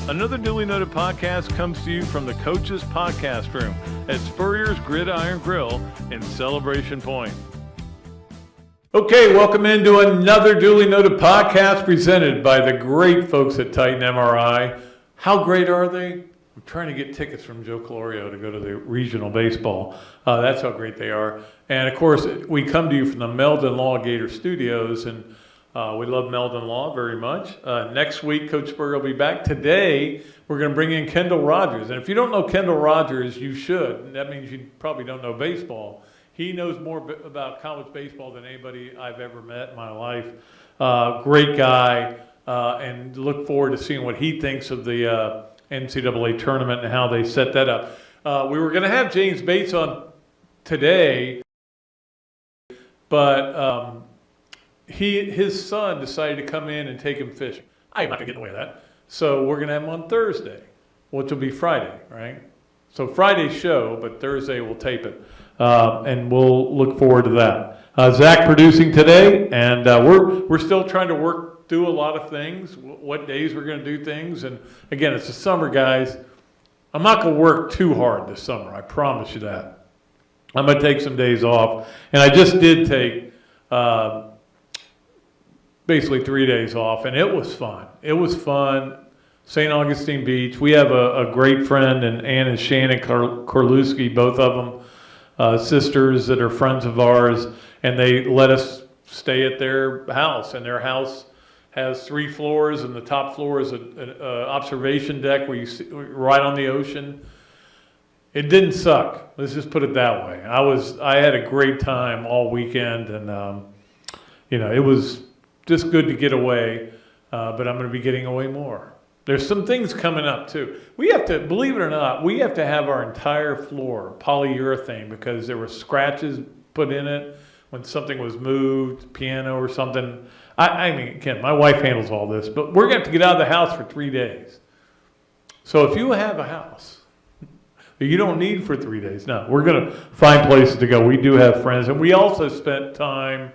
Another Dooley Noted podcast comes to you from the Coach's Podcast Room at Spurrier's Gridiron Grill in Celebration Point. Okay, welcome into another Dooley Noted podcast presented by the great folks at Titan MRI. How great are they? I'm trying to get tickets from Joe Calorio to go to the regional baseball. That's how great they are. And of course, we come to you from the Meldon Law Gator Studios, and we love Meldon Law very much. Next week, Coach Spurrier will be back. Today, we're going to bring in Kendall Rogers. And if you don't know Kendall Rogers, you should. That means you probably don't know baseball. He knows more about college baseball than anybody I've ever met in my life. Great guy, and look forward to seeing what he thinks of the NCAA tournament and how they set that up. We were going to have James Bates on today, but his son decided to come in and take him fishing. I'm not going to get in the way of that. So we're going to have him on Thursday, which will be Friday, right? So Friday's show, but Thursday we'll tape it. And we'll look forward to that. Zach producing today, and we're still trying to work through a lot of things, what days we're going to do things. And again, it's the summer, guys. I'm not going to work too hard this summer. I promise you that. I'm going to take some days off. And I just did take basically 3 days off, and it was fun. It was fun. St. Augustine Beach. We have a great friend, and Ann and Shannon Korlewski, both of them, sisters that are friends of ours, and they let us stay at their house. And their house has 3 floors, and the top floor is an observation deck where you see right on the ocean. It didn't suck. Let's just put it that way. I had a great time all weekend, and it was just good to get away. But I'm going to be getting away more. There's some things coming up too. We have to, believe it or not, we have to have our entire floor polyurethane because there were scratches put in it when something was moved, piano or something. I mean, again, my wife handles all this, but we're going to have to get out of the house for 3 days. So if you have a house that you don't need for 3 days, no, we're going to find places to go. We do have friends, and we also spent time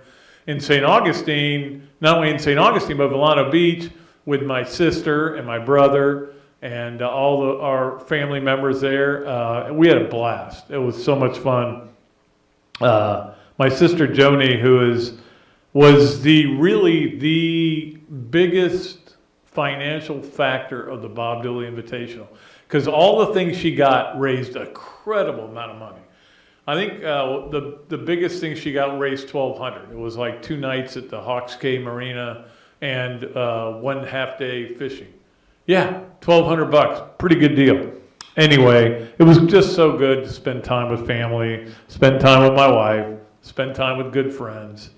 in St. Augustine, not only in St. Augustine, but Volcano Beach, with my sister and my brother and all our family members there. We had a blast. It was so much fun. My sister Joni, who was really the biggest financial factor of the Bob Dooley Invitational, because all the things she got raised a credible amount of money. I think the biggest thing she got raised $1,200. It was like 2 nights at the Hawks Cay Marina and 1 half day fishing. Yeah, $1,200, pretty good deal. Anyway, it was just so good to spend time with family, spend time with my wife, spend time with good friends.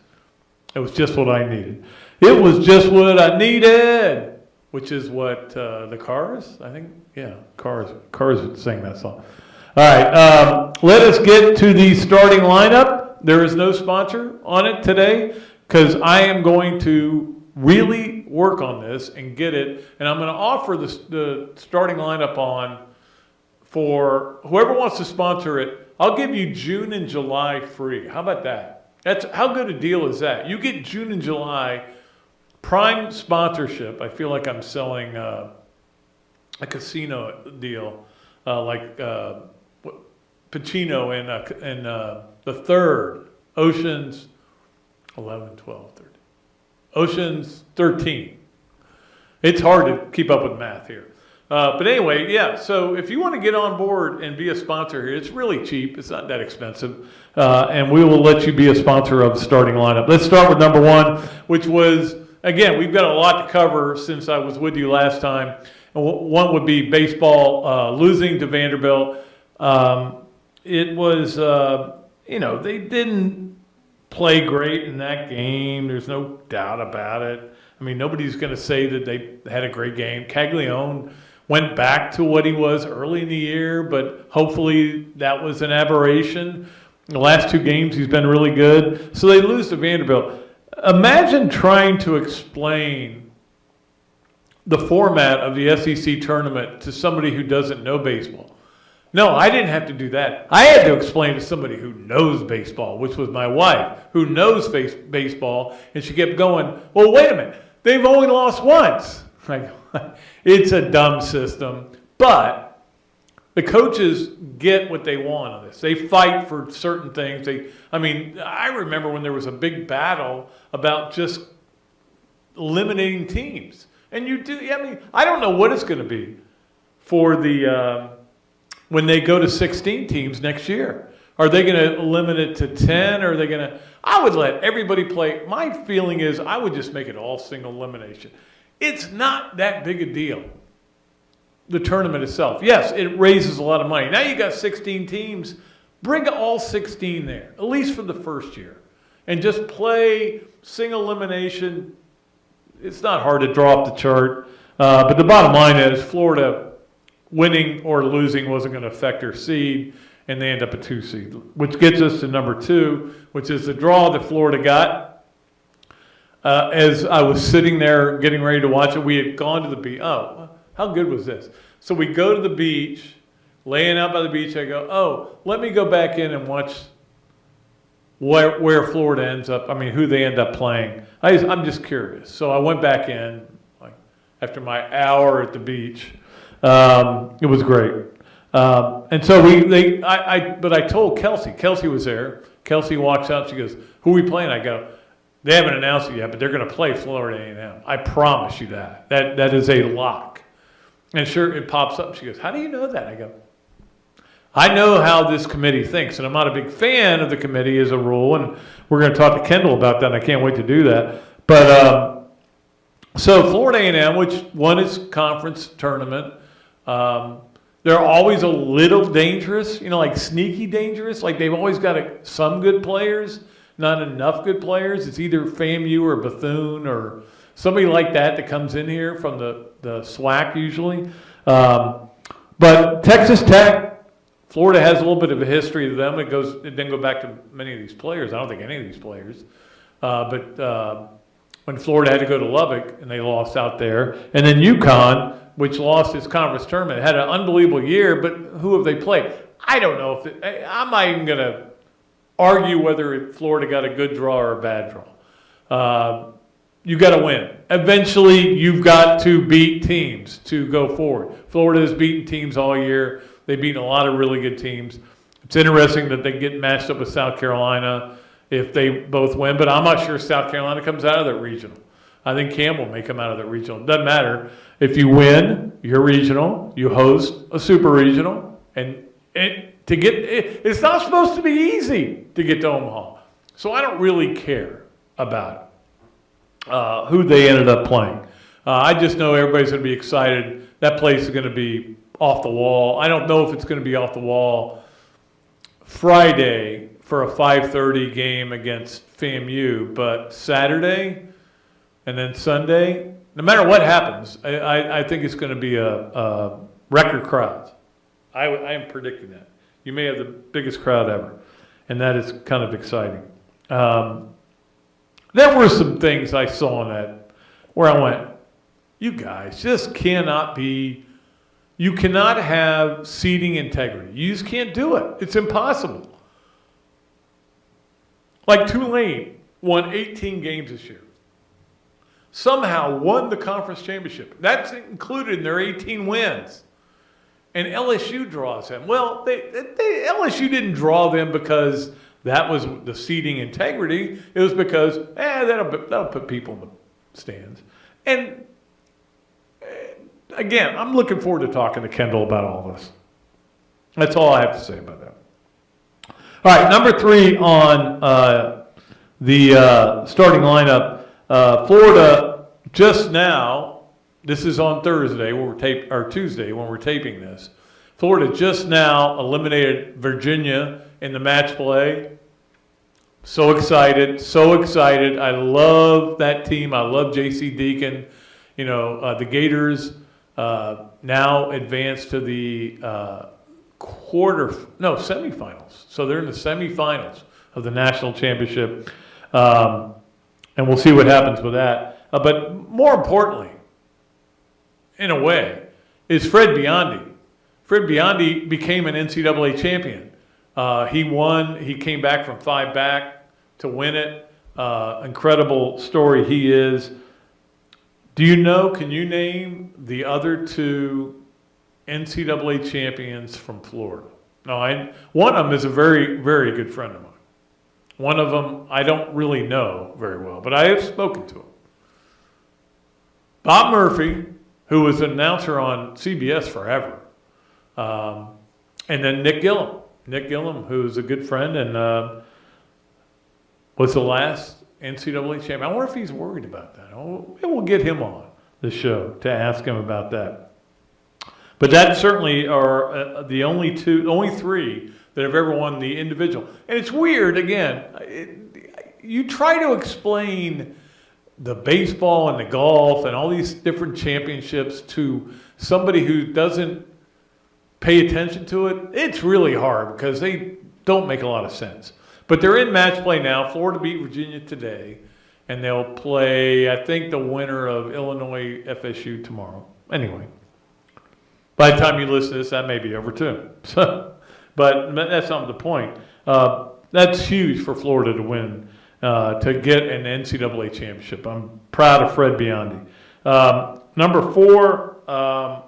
It was just what I needed. It was just what I needed, which is what the Cars, I think, yeah, Cars would sing that song. All right, let us get to the starting lineup. There is no sponsor on it today because I am going to really work on this and get it, and I'm going to offer the starting lineup on for whoever wants to sponsor it. I'll give you June and July free. How about that? That's how good a deal is that? You get June and July prime sponsorship. I feel like I'm selling a casino deal, like Pacino in the third, Oceans 11, 12, 13. Ocean's 13. It's hard to keep up with math here. But anyway, yeah, so if you want to get on board and be a sponsor here, it's really cheap. It's not that expensive. And we will let you be a sponsor of the starting lineup. Let's start with number 1, which was, again, we've got a lot to cover since I was with you last time. And one would be baseball losing to Vanderbilt. It was, they didn't play great in that game. There's no doubt about it. I mean, nobody's going to say that they had a great game. Caglione went back to what he was early in the year, but hopefully that was an aberration. In the last 2 games, he's been really good. So they lose to Vanderbilt. Imagine trying to explain the format of the SEC tournament to somebody who doesn't know baseball. No, I didn't have to do that. I had to explain to somebody who knows baseball, which was my wife, who knows baseball, and she kept going, well, wait a minute, they've only lost once. I go, It's a dumb system, but the coaches get what they want on this. They fight for certain things. I remember when there was a big battle about just eliminating teams. And I don't know what it's going to be for the when they go to 16 teams next year. Are they going to limit it to 10? Or are they going to? I would let everybody play. My feeling is I would just make it all single elimination. It's not that big a deal, the tournament itself. Yes, it raises a lot of money. Now you got 16 teams. Bring all 16 there, at least for the first year. And just play single elimination. It's not hard to draw up the chart. But the bottom line is Florida winning or losing wasn't going to affect their seed, and they end up a 2 seed, which gets us to number 2, which is the draw that Florida got. As I was sitting there getting ready to watch it, we had gone to the beach. Oh, how good was this? So we go to the beach, laying out by the beach. I go, let me go back in and watch where Florida ends up. Who they end up playing. I'm just curious. So I went back in after my hour at the beach. It was great. And so but I told Kelsey. Kelsey was there. Kelsey walks out. She goes, "Who are we playing?" I go, "They haven't announced it yet, but they're going to play Florida A&M. I promise you that. That is a lock." And sure, it pops up. She goes, "How do you know that?" I go, "I know how this committee thinks, and I'm not a big fan of the committee as a rule, and we're going to talk to Kendall about that, and I can't wait to do that." But so Florida A&M, which won its conference tournament, they're always a little dangerous, like sneaky dangerous. Like they've always got some good players, not enough good players. It's either FAMU or Bethune or somebody like that comes in here from the SWAC usually. But Texas Tech, Florida has a little bit of a history to them. It didn't go back to many of these players. I don't think any of these players. But when Florida had to go to Lubbock and they lost out there, and then UConn, which lost its conference tournament, had an unbelievable year, but who have they played? I don't know I'm not even going to argue whether Florida got a good draw or a bad draw. You got to win. Eventually, you've got to beat teams to go forward. Florida has beaten teams all year. They've beaten a lot of really good teams. It's interesting that they get matched up with South Carolina if they both win, but I'm not sure South Carolina comes out of that regional. I think Campbell may come out of that regional. It doesn't matter. If you win your regional, you host a super regional, and it's not supposed to be easy to get to Omaha. So I don't really care about who they ended up playing. I just know everybody's going to be excited. That place is going to be off the wall. I don't know if it's going to be off the wall Friday for a 5:30 game against FAMU, but Saturday and then Sunday, no matter what happens, I think it's going to be a record crowd. I am predicting that. You may have the biggest crowd ever, and that is kind of exciting. There were some things I saw in that where I went, you guys just cannot you cannot have seating integrity. You just can't do it. It's impossible. Like Tulane won 18 games this year. Somehow won the conference championship. That's included in their 18 wins. And LSU draws them. Well, LSU didn't draw them because that was the seating integrity. It was because, that'll put people in the stands. And again, I'm looking forward to talking to Kendall about all this. That's all I have to say about that. All right, number 3 on the starting lineup. Florida just now, this is on Thursday or Tuesday when we're taping this. Florida just now eliminated Virginia in the match play. So excited. I love that team. I love J.C. Deacon. The Gators now advanced to the semifinals. So they're in the semifinals of the national championship. And we'll see what happens with that. But more importantly, in a way, is Fred Biondi. Fred Biondi became an NCAA champion. He won. He came back from 5 back to win it. Incredible story he is. Do you know, can you name the other two NCAA champions from Florida? No, one of them is a very, very good friend of mine. One of them I don't really know very well, but I have spoken to him. Bob Murphy, who was an announcer on CBS forever, and then Nick Gillum. Nick Gillum, who's a good friend and was the last NCAA champion. I wonder if he's worried about that. We'll get him on the show to ask him about that. But that certainly are the only three that have ever won the individual. And it's weird, again, you try to explain the baseball and the golf and all these different championships to somebody who doesn't pay attention to it. It's really hard because they don't make a lot of sense. But they're in match play now. Florida beat Virginia today, and they'll play, I think, the winner of Illinois FSU tomorrow. Anyway, by the time you listen to this, that may be over too. But that's not the point. That's huge for Florida to win, to get an NCAA championship. I'm proud of Fred Biondi. Number 4,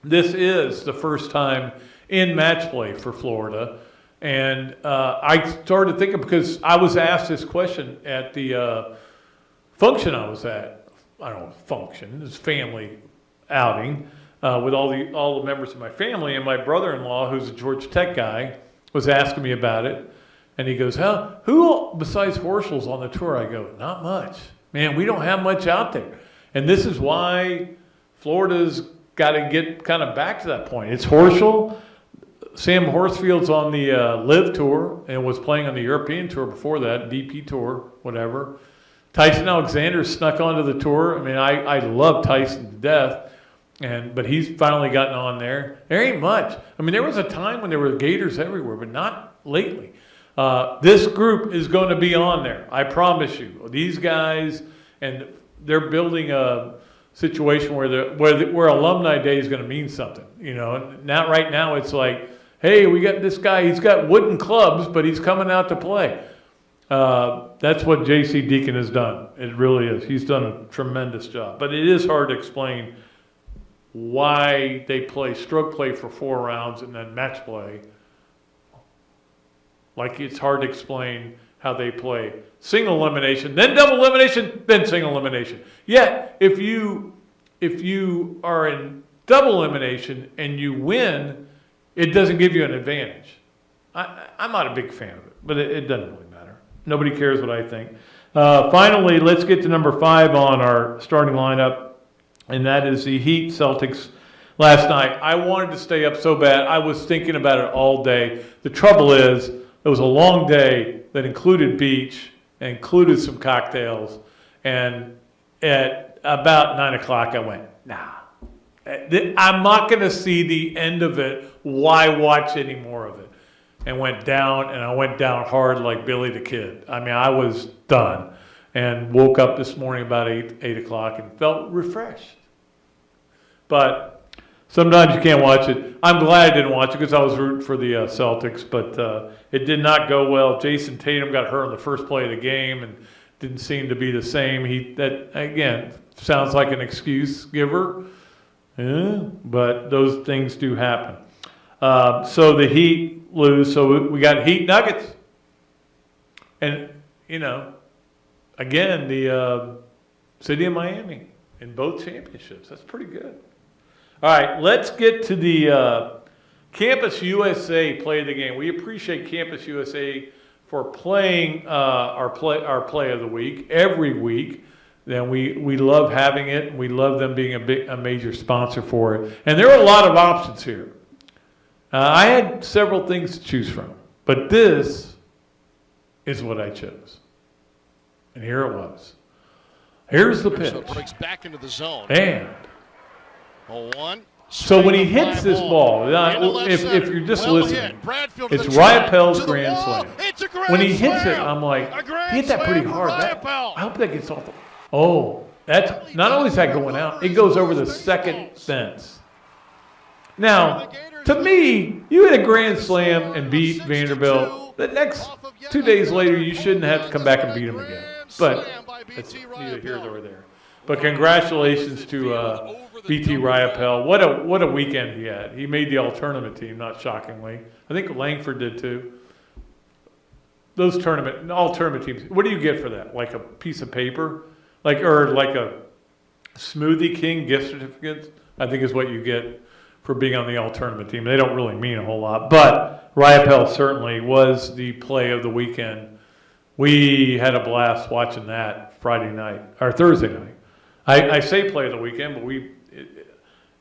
this is the first time in match play for Florida. And I started thinking, because I was asked this question at the function I was at. I don't know, function, this family outing with all the members of my family. And my brother-in-law, who's a Georgia Tech guy, was asking me about it. And he goes, who besides Horschel's on the tour? I go, not much. Man, we don't have much out there. And this is why Florida's got to get kind of back to that point. It's Horschel. Sam Horsfield's on the Live Tour and was playing on the European Tour before that, VP Tour, whatever. Tyson Alexander snuck onto the tour. I mean, I love Tyson to death, but he's finally gotten on there. There ain't much. I mean, there was a time when there were Gators everywhere, but not lately. This group is going to be on there. I promise you. These guys, and they're building a situation where Alumni Day is going to mean something. You know, not right now. It's like, hey, we got this guy. He's got wooden clubs, but he's coming out to play. That's what J.C. Deacon has done. It really is. He's done a tremendous job. But it is hard to explain why they play stroke play for 4 rounds and then match play. Like, it's hard to explain how they play single elimination, then double elimination, then single elimination. Yet, if you are in double elimination and you win, it doesn't give you an advantage. I'm not a big fan of it, but it doesn't really matter. Nobody cares what I think. Finally, let's get to number 5 on our starting lineup, and that is the Heat Celtics last night. I wanted to stay up so bad. I was thinking about it all day. The trouble is, it was a long day that included beach, included some cocktails, and at about 9 o'clock I went, nah. I'm not going to see the end of it. Why watch any more of it? And went down, and I went down hard like Billy the Kid. I mean, I was done. And woke up this morning about 8 o'clock and felt refreshed. But sometimes you can't watch it. I'm glad I didn't watch it because I was rooting for the Celtics, but it did not go well. Jason Tatum got hurt on the first play of the game and didn't seem to be the same. That again, sounds like an excuse giver. But those things do happen. So the Heat lose. So we got Heat Nuggets. And, you know, again, the city of Miami in both championships. That's pretty good. All right, let's get to the Campus USA play of the game. We appreciate Campus USA for playing our play of the week every week. Then we love having it. We love them being a major sponsor for it. And there are a lot of options here. I had several things to choose from, but this is what I chose. And here it was. Here's the pitch. Breaks back into the zone. And so when he hits this ball, if you're just listening, it's Ryapel's grand slam. When he hits it, I'm like, he hit that pretty hard. I hope that gets off the... Oh, that's not only is that going out, it goes over the second fence. Now, to me, you hit a grand slam and beat Vanderbilt. The next 2 days later, you shouldn't have to come back and beat them again. But it's neither here nor there. But congratulations to BT Riopel. What a weekend he had. He made the all-tournament team, not shockingly. I think Langford did too. Those all-tournament teams, what do you get for that? Like a piece of paper? Or like a Smoothie King gift certificate, I think is what you get for being on the all-tournament team. They don't really mean a whole lot. But Riopel certainly was the play of the weekend. We had a blast watching that Thursday night. I say play of the weekend, but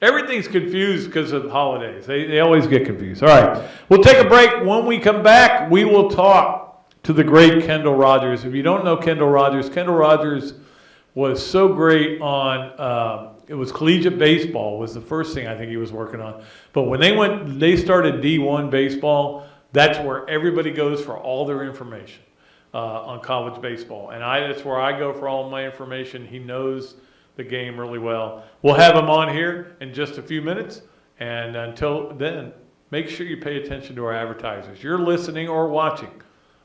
everything's confused because of holidays. They always get confused. All right, we'll take a break. When we come back, we will talk to the great Kendall Rogers. If you don't know Kendall Rogers was so great on, it was collegiate baseball was the first thing I think he was working on. But when they started D1 baseball, that's where everybody goes for all their information on college baseball. And that's where I go for all of my information. He knows the game really well. We'll have him on here in just a few minutes. And until then, make sure you pay attention to our advertisers. You're listening or watching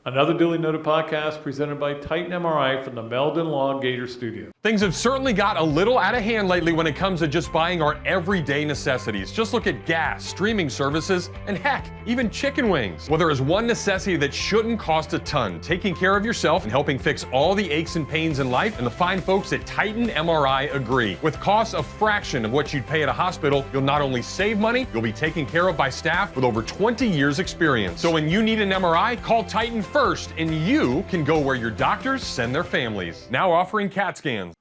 another duly noted podcast presented by Titan MRI from the Meldon Law Gator Studio. Things have certainly got a little out of hand lately when it comes to just buying our everyday necessities. Just look at gas, streaming services, and heck, even chicken wings. Well, there is one necessity that shouldn't cost a ton: taking care of yourself and helping fix all the aches and pains in life, and the fine folks at Titan MRI agree. With costs a fraction of what you'd pay at a hospital, you'll not only save money, you'll be taken care of by staff with over 20 years experience. So when you need an MRI, call Titan first, and you can go where your doctors send their families. Now offering CAT scans.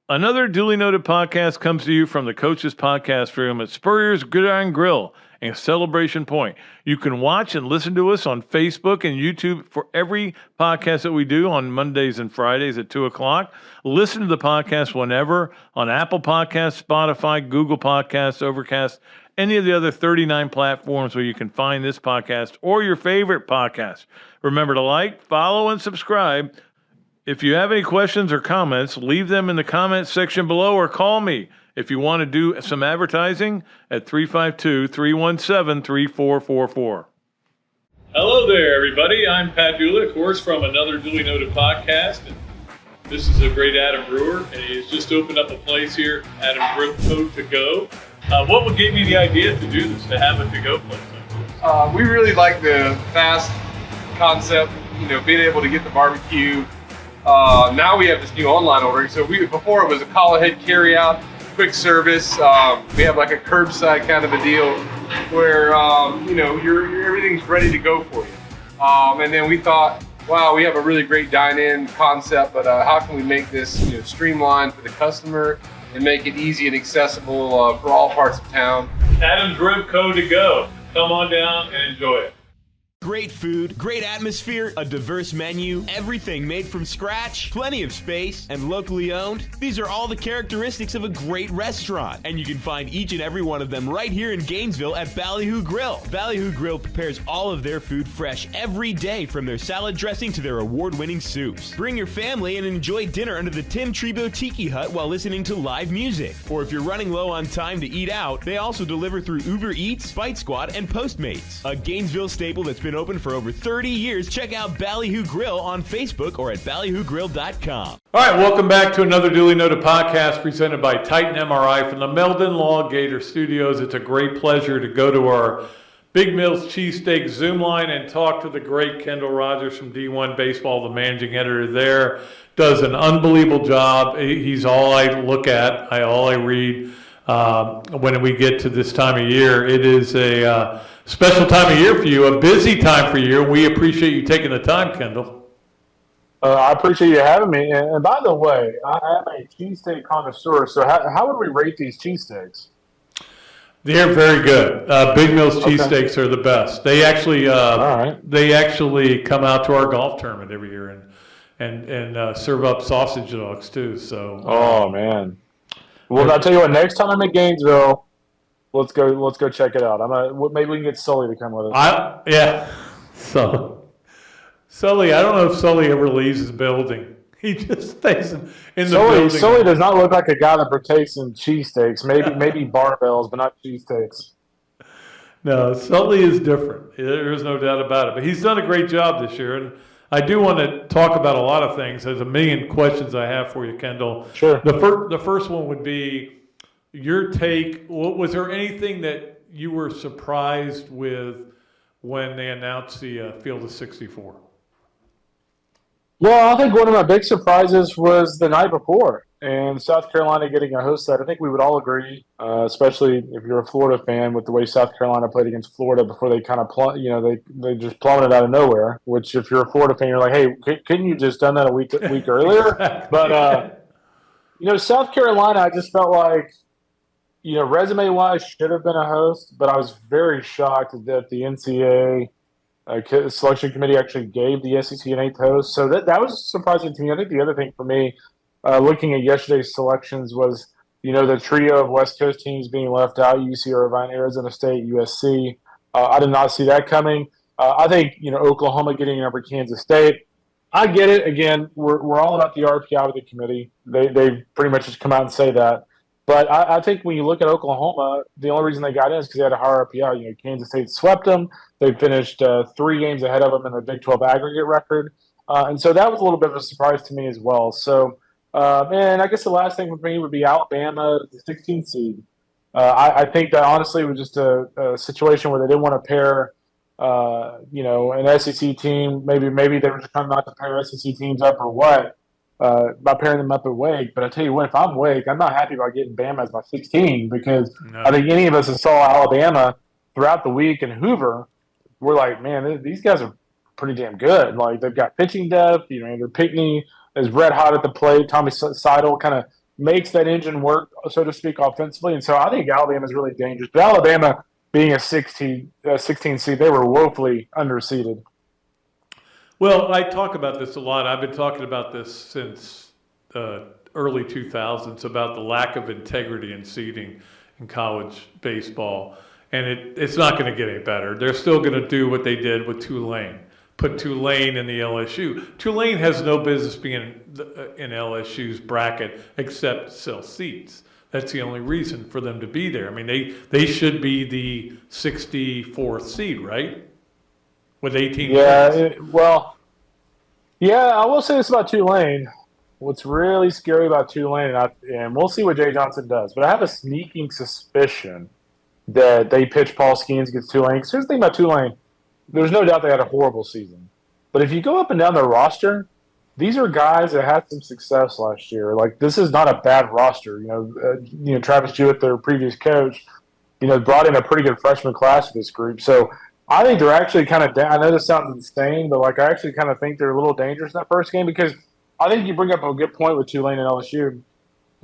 Another duly noted podcast comes to you from the Coach's Podcast Room at Spurrier's Gridiron Grill and Celebration Point. You can watch and listen to us on Facebook and YouTube for every podcast that we do on Mondays and Fridays at 2 o'clock. Listen to the podcast whenever on Apple Podcasts, Spotify, Google Podcasts, Overcast, any of the other 39 platforms where you can find this podcast or your favorite podcast. Remember to like, follow, and subscribe. If you have any questions or comments, leave them in the comments section below or call me if you want to do some advertising at 352-317-3444. Hello there, everybody. I'm Pat Dooley, of course, from another duly noted podcast. And this is a great Adam Brewer, and he's just opened up a place here, Adam Brewer To Go. What would give you the idea to do this, to have a to-go place like this? We really like the fast concept, being able to get the barbecue. Now we have this new online ordering. So before it was a call ahead carry out, quick service. We have like a curbside kind of a deal where everything's ready to go for you. And then we thought, wow, we have a really great dine-in concept, but how can we make this streamlined for the customer and make it easy and accessible for all parts of town? Adam's Rib Co. To Go. Come on down and enjoy it. Great food, great atmosphere, a diverse menu, everything made from scratch, plenty of space, and locally owned. These are all the characteristics of a great restaurant, and you can find each and every one of them right here in Gainesville at Ballyhoo Grill. Ballyhoo Grill prepares all of their food fresh every day, from their salad dressing to their award-winning soups. Bring your family and enjoy dinner under the Tim Tebow Tiki Hut while listening to live music. Or if you're running low on time to eat out, they also deliver through Uber Eats, Bite Squad, and Postmates. A Gainesville staple that's been open for over 30 years. Check out Ballyhoo Grill on Facebook or at ballyhoogrill.com. All right, welcome back to another duly noted podcast presented by Titan MRI from the Meldon Law Gator Studios. It's a great pleasure to go to our Big Mills Cheesesteaks Zoom line and talk to the great Kendall Rogers from D1 Baseball, the managing editor there. Does an unbelievable job. He's all I look at, all I read. When we get to this time of year, it is a special time of year for you, a busy time for you. We appreciate you taking the time, Kendall. I appreciate you having me. And by the way, I am a cheesesteak connoisseur, so how would we rate these cheesesteaks? They're very good. Big Mills cheesesteaks are the best. They actually they actually come out to our golf tournament every year and serve up sausage dogs too. So oh man. Well, I'll tell you what. Next time I'm in Gainesville, let's go check it out. Maybe we can get Sully to come with us. So Sully, I don't know if Sully ever leaves his building. He just stays in the building. Sully does not look like a guy that partakes in cheesesteaks. Maybe barbells, but not cheesesteaks. No, Sully is different. There's no doubt about it. But he's done a great job this year, and I do want to talk about a lot of things. There's a million questions I have for you, Kendall. Sure. The first one would be your take. Was there anything that you were surprised with when they announced the Field of 64? Well, I think one of my big surprises was the night before, and South Carolina getting a host that I think we would all agree, especially if you're a Florida fan, with the way South Carolina played against Florida before they kind of they just plummeted out of nowhere. Which, if you're a Florida fan, you're like, hey, couldn't you just done that a week earlier? Exactly. But South Carolina, I just felt like, resume wise, should have been a host, but I was very shocked that the NCAA selection committee actually gave the SEC an 8th host. So that was surprising to me. I think the other thing for me, looking at yesterday's selections, was, the trio of West Coast teams being left out, UC Irvine, Arizona State, USC. I did not see that coming. I think, Oklahoma getting over Kansas State. I get it. Again, we're all about the RPI with the committee. They pretty much just come out and say that. But I think when you look at Oklahoma, the only reason they got in is because they had a higher RPI. Kansas State swept them. They finished 3 games ahead of them in the Big 12 aggregate record. And so that was a little bit of a surprise to me as well. So, and I guess the last thing for me would be Alabama, the 16th seed. I think that honestly was just a situation where they didn't want to pair, an SEC team. Maybe they were just trying not to pair SEC teams up or what. By pairing them up at Wake. But I tell you what, if I'm Wake, I'm not happy about getting Bama as my 16 because I think any of us that saw Alabama throughout the week in Hoover, we're like, man, these guys are pretty damn good. Like, they've got pitching depth. Andrew Pinkney is red hot at the plate. Tommy Seidel kind of makes that engine work, so to speak, offensively. And so I think Alabama is really dangerous. But Alabama, being a 16 seed, they were woefully underseeded. Well, I talk about this a lot. I've been talking about this since early 2000s about the lack of integrity in seeding in college baseball. And it's not going to get any better. They're still going to do what they did with Tulane, put Tulane in the LSU. Tulane has no business being in LSU's bracket except sell seats. That's the only reason for them to be there. I mean, they should be the 64th seed, right? With 18 I will say this about Tulane. What's really scary about Tulane, and we'll see what Jay Johnson does, but I have a sneaking suspicion that they pitch Paul Skeens against Tulane. Because here's the thing about Tulane. There's no doubt they had a horrible season. But if you go up and down their roster, these are guys that had some success last year. Like, this is not a bad roster. Travis Jewett, their previous coach, brought in a pretty good freshman class for this group. So I think they're actually kind of – I know this sounds insane, but, I actually kind of think they're a little dangerous in that first game because I think you bring up a good point with Tulane and LSU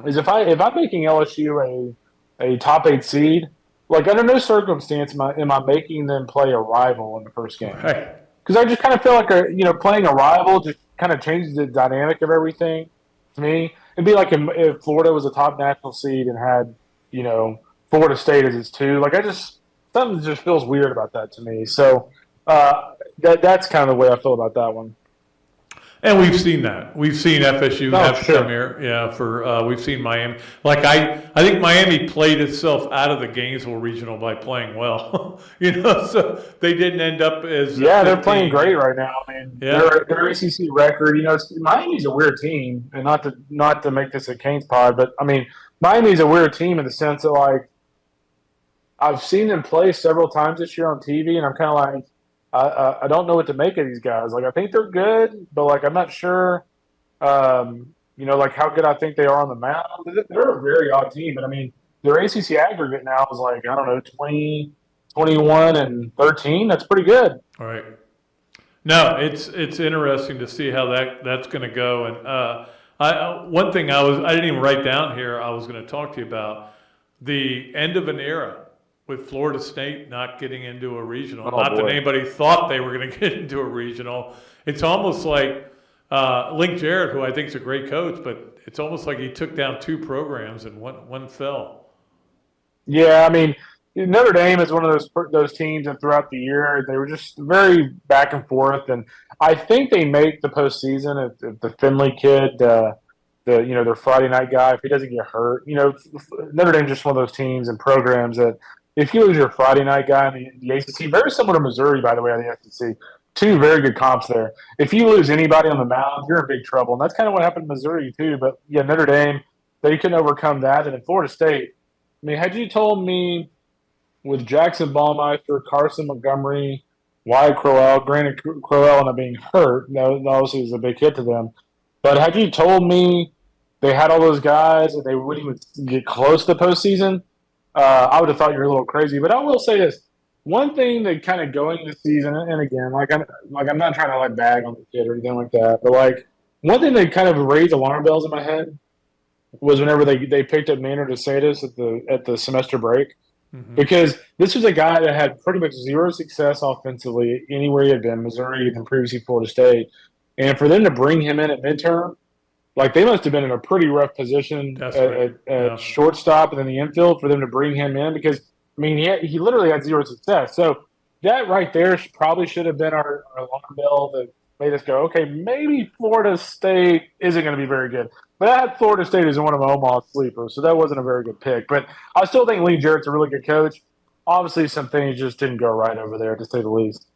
is if I'm making LSU a top 8 seed, under no circumstance am I making them play a rival in the first game. Right. Because I just kind of feel like, playing a rival just kind of changes the dynamic of everything to me. It'd be like if Florida was a top national seed and had, Florida State as its 2. Something just feels weird about that to me. So that's kind of the way I feel about that one. And we've seen that. We've seen FSU have sure. come here. Yeah, we've seen Miami. I think Miami played itself out of the Gainesville Regional by playing well. So they didn't end up as they're playing great right now. I mean, their ACC record. Miami's a weird team, and not to make this a Canes pod, but I mean, Miami's a weird team in the sense that I've seen them play several times this year on TV, and I'm kind of like, I don't know what to make of these guys. I think they're good, but I'm not sure, how good I think they are on the mound. They're a very odd team, but I mean, their ACC aggregate now is 20, 21, and 13. That's pretty good. All right. No, it's interesting to see how that's going to go. And one thing I didn't even write down here. I was going to talk to you about the end of an era. With Florida State not getting into a regional. Not that anybody thought they were going to get into a regional. It's almost like Link Jarrett, who I think is a great coach, but it's almost like he took down 2 programs and one fell. Yeah, I mean, Notre Dame is one of those teams that throughout the year, they were just very back and forth. And I think they make the postseason if the Finley kid, their Friday night guy, if he doesn't get hurt. Notre Dame's just one of those teams and programs that – if you lose your Friday night guy in the ACC, very similar to Missouri, by the way, on the SEC. two very good comps there. If you lose anybody on the mound, you're in big trouble. And that's kind of what happened in Missouri, too. But, yeah, Notre Dame, they couldn't overcome that. And in Florida State, I mean, had you told me with Jackson Ballmeister, Carson Montgomery, Wyatt Crowell, granted Crowell ended up being hurt, that obviously was a big hit to them. But had you told me they had all those guys and they wouldn't even get close to the postseason, I would have thought you were a little crazy. But I will say this. One thing that kind of going into the season, and again, I'm not trying to like bag on the kid or anything like that, but like one thing that kind of raised alarm bells in my head was whenever they picked up Maynard DeSantis at the semester break, because this was a guy that had pretty much zero success offensively anywhere he had been, Missouri and previously Florida State, and for them to bring him in at midterm, like they must have been in a pretty rough position at shortstop and in the infield for them to bring him in because. I mean, he literally had zero success. So that right there probably should have been our alarm bell that made us go, okay, maybe Florida State isn't going to be very good. But that Florida State is one of my Omaha sleepers, so that wasn't a very good pick. But I still think Lee Jarrett's a really good coach. Obviously, some things just didn't go right over there, to say the least.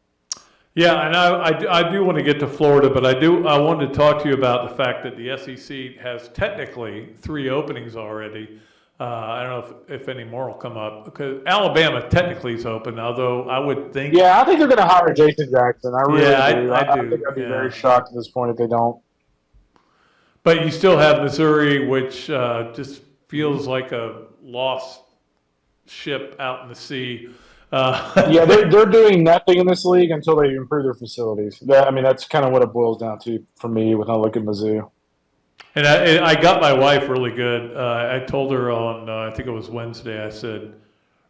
Yeah, and I do want to get to Florida, but I wanted to talk to you about the fact that the SEC has technically 3 openings already. I don't know if any more will come up because Alabama technically is open, although I would think. Yeah, I think they're going to hire Jason Jackson. I really do. I do. I think I'd be very shocked at this point if they don't. But you still have Missouri, which just feels like a lost ship out in the sea. Yeah, they're doing nothing in this league until they improve their facilities. That's kind of what it boils down to for me when I look at Mizzou. And I got my wife really good. I told her on, I think it was Wednesday, I said,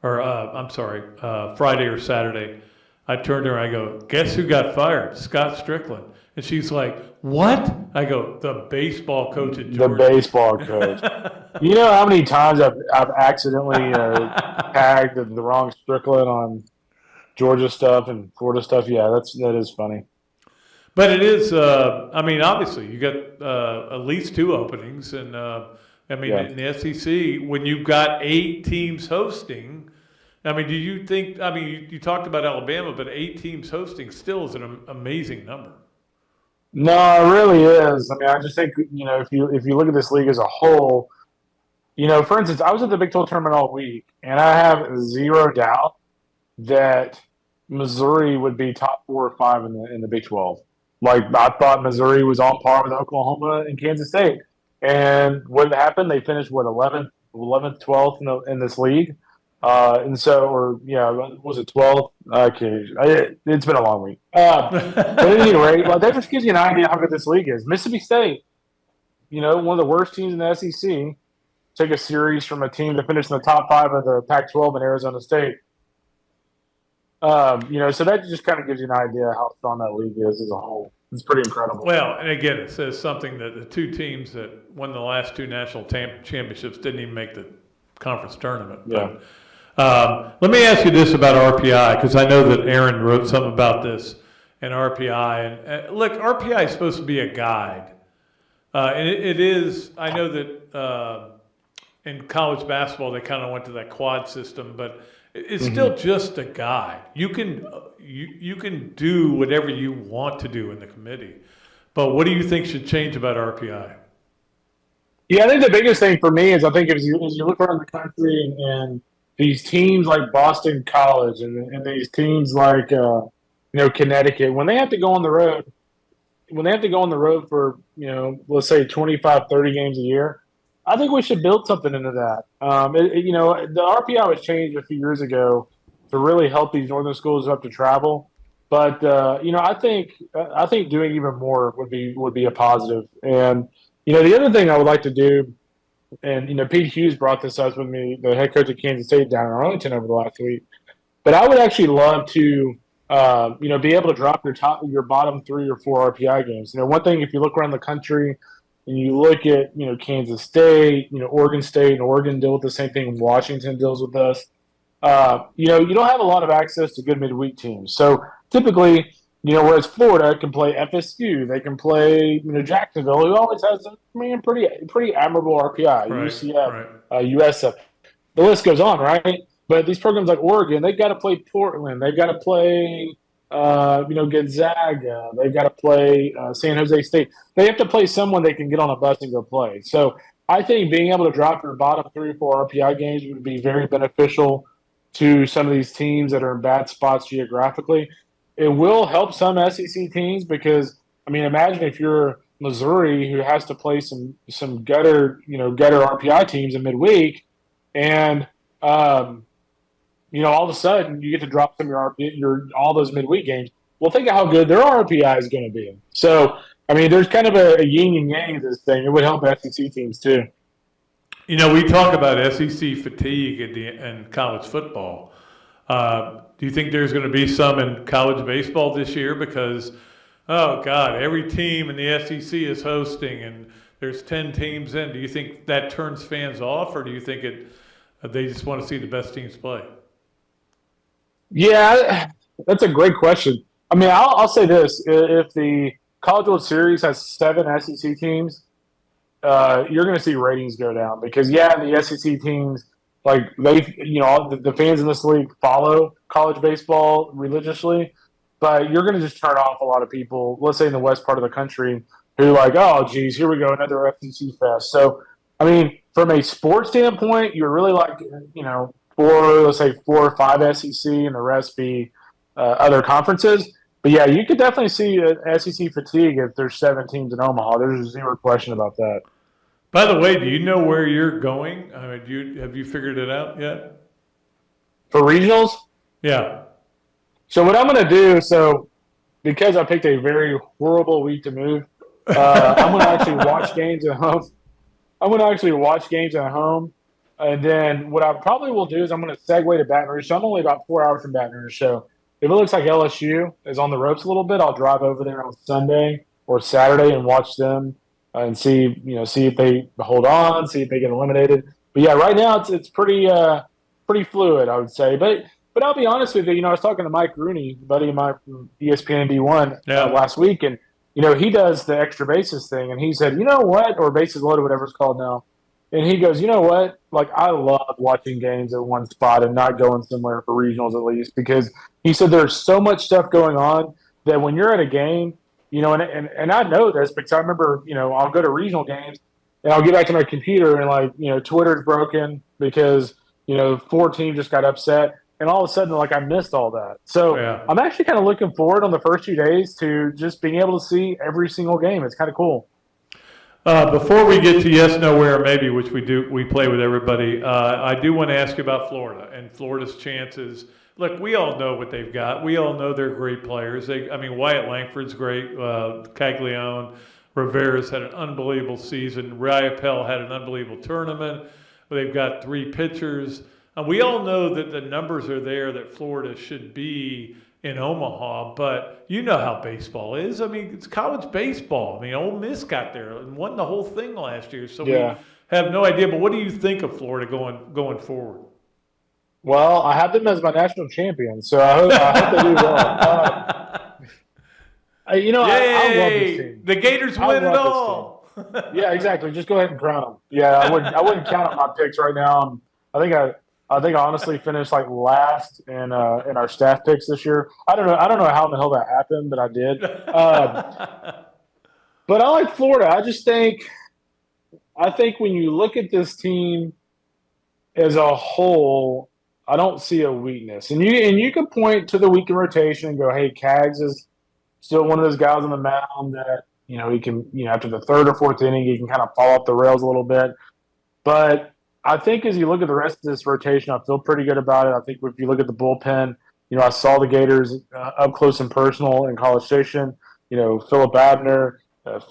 Friday or Saturday. I turned to her and I go, guess who got fired? Scott Strickland. And she's like, what? I go, the baseball coach at Georgia. The baseball coach. You know how many times I've accidentally tagged the wrong Strickland on Georgia stuff and Florida stuff? Yeah, that is funny. But it is, obviously, you got at least 2 openings. And, in the SEC, when you've got 8 teams hosting, do you think, you talked about Alabama, but 8 teams hosting still is an amazing number. No, it really is. I just think, if you look at this league as a whole, for instance, I was at the Big 12 tournament all week, and I have zero doubt that Missouri would be top 4 or 5 in the Big 12. Like, I thought Missouri was on par with Oklahoma and Kansas State. And what happened? They finished, 11th, 12th in this league? Was it 12th? Okay, it's been a long week. But at any rate, that just gives you an idea how good this league is. Mississippi State, one of the worst teams in the SEC, took a series from a team that finished in the top 5 of the Pac-12 in Arizona State. So that just kind of gives you an idea how strong that league is as a whole. It's pretty incredible. Well, and again, it says something that the 2 teams that won the last 2 national championships didn't even make the conference tournament. Yeah. But let me ask you this about RPI, because I know that Aaron wrote something about this and RPI. And look, RPI is supposed to be a guide. And it is, I know that in college basketball they kind of went to that quad system, but it's still just a guide. You can do whatever you want to do in the committee. But what do you think should change about RPI? Yeah, I think the biggest thing for me is I think as you look around the country and these teams like Boston College and these teams like Connecticut, when they have to go on the road for let's say 25, 30 games a year, I think we should build something into that. The RPI was changed a few years ago to really help these northern schools who have to travel. But I think doing even more would be a positive. And the other thing I would like to do, and Pete Hughes brought this up with me, the head coach of Kansas State down in Arlington over the last week. But I would actually love to be able to drop your bottom 3 or 4 RPI games. One thing, if you look around the country and you look at Kansas State, Oregon State and Oregon deal with the same thing. Washington deals with us. You don't have a lot of access to good midweek teams. So typically, whereas Florida can play FSU, they can play Jacksonville, who always has pretty admirable RPI. Right, UCF, USF, the list goes on, right? But these programs like Oregon, they've got to play Portland, they've got to play Gonzaga. They've got to play San Jose State. They have to play someone they can get on a bus and go play. So I think being able to drop your bottom 3 or 4 RPI games would be very beneficial to some of these teams that are in bad spots geographically. It will help some SEC teams because, I mean, imagine if you're Missouri who has to play some gutter RPI teams in midweek, and all of a sudden you get to drop some of your all those midweek games. Well, think of how good their RPI is going to be. So, I mean, there's kind of a yin and yang to this thing. It would help SEC teams too. We talk about SEC fatigue in college football. Do you think there's going to be some in college baseball this year? Because, oh, God, every team in the SEC is hosting and there's 10 teams in. Do you think that turns fans off, or do you think they just want to see the best teams play? Yeah, that's a great question. I mean, I'll say this. If the College World Series has 7 SEC teams, you're going to see ratings go down because, the SEC teams, like the fans in this league follow college baseball religiously, but you're going to just turn off a lot of people, let's say in the west part of the country, who are like, oh, geez, here we go, another SEC fest. So, I mean, from a sports standpoint, you're really like, let's say 4 or 5 SEC and the rest be other conferences. But, yeah, you could definitely see SEC fatigue if there's 7 teams in Omaha. There's zero question about that. By the way, do you know where you're going? I mean, have you figured it out yet? For regionals? Yeah. So what I'm going to do, because I picked a very horrible week to move, I'm going to actually watch games at home. And then what I probably will do is I'm going to segue to Baton Rouge. So I'm only about 4 hours from Baton Rouge. So if it looks like LSU is on the ropes a little bit, I'll drive over there on Sunday or Saturday and watch them and see if they hold on, see if they get eliminated. But yeah, right now it's pretty fluid, I would say. But I'll be honest with you. I was talking to Mike Rooney, buddy of mine from ESPN D1 last week, and he does the extra bases thing, and he said, you know what, or bases loaded, whatever it's called now. And he goes, you know what? Like, I love watching games at one spot and not going somewhere for regionals at least, because he said there's so much stuff going on that when you're at a game, and I know this because I remember, I'll go to regional games and I'll get back to my computer and Twitter's broken because, 4 teams just got upset. And all of a sudden, I missed all that. So I'm actually kind of looking forward on the first few days to just being able to see every single game. It's kind of cool. Before we get to yes, no, where, or maybe, which we play with everybody, I do want to ask you about Florida and Florida's chances. Look, we all know what they've got. We all know they're great players. Wyatt Langford's great. Caglione, Rivera's had an unbelievable season. Riopelle had an unbelievable tournament. They've got 3 pitchers. We all know that the numbers are there that Florida should be in Omaha, but you know how baseball is. I mean, it's college baseball. I mean, Ole Miss got there and won the whole thing last year, so we have no idea. But what do you think of Florida going forward? Well, I have them as my national champion, so I hope they do well. I love this team. The Gators win it all. Yeah, exactly. Just go ahead and crown them. Yeah, I wouldn't count on my picks right now. I think I honestly finished last in our staff picks this year. I don't know how in the hell that happened, but I did. But I like Florida. I think when you look at this team as a whole, I don't see a weakness. And you can point to the weakened rotation and go, hey, Cags is still one of those guys on the mound that, he can, after the 3rd or 4th inning, he can kind of fall off the rails a little bit. But I think as you look at the rest of this rotation, I feel pretty good about it. I think if you look at the bullpen, I saw the Gators up close and personal in College Station. Philip Abner,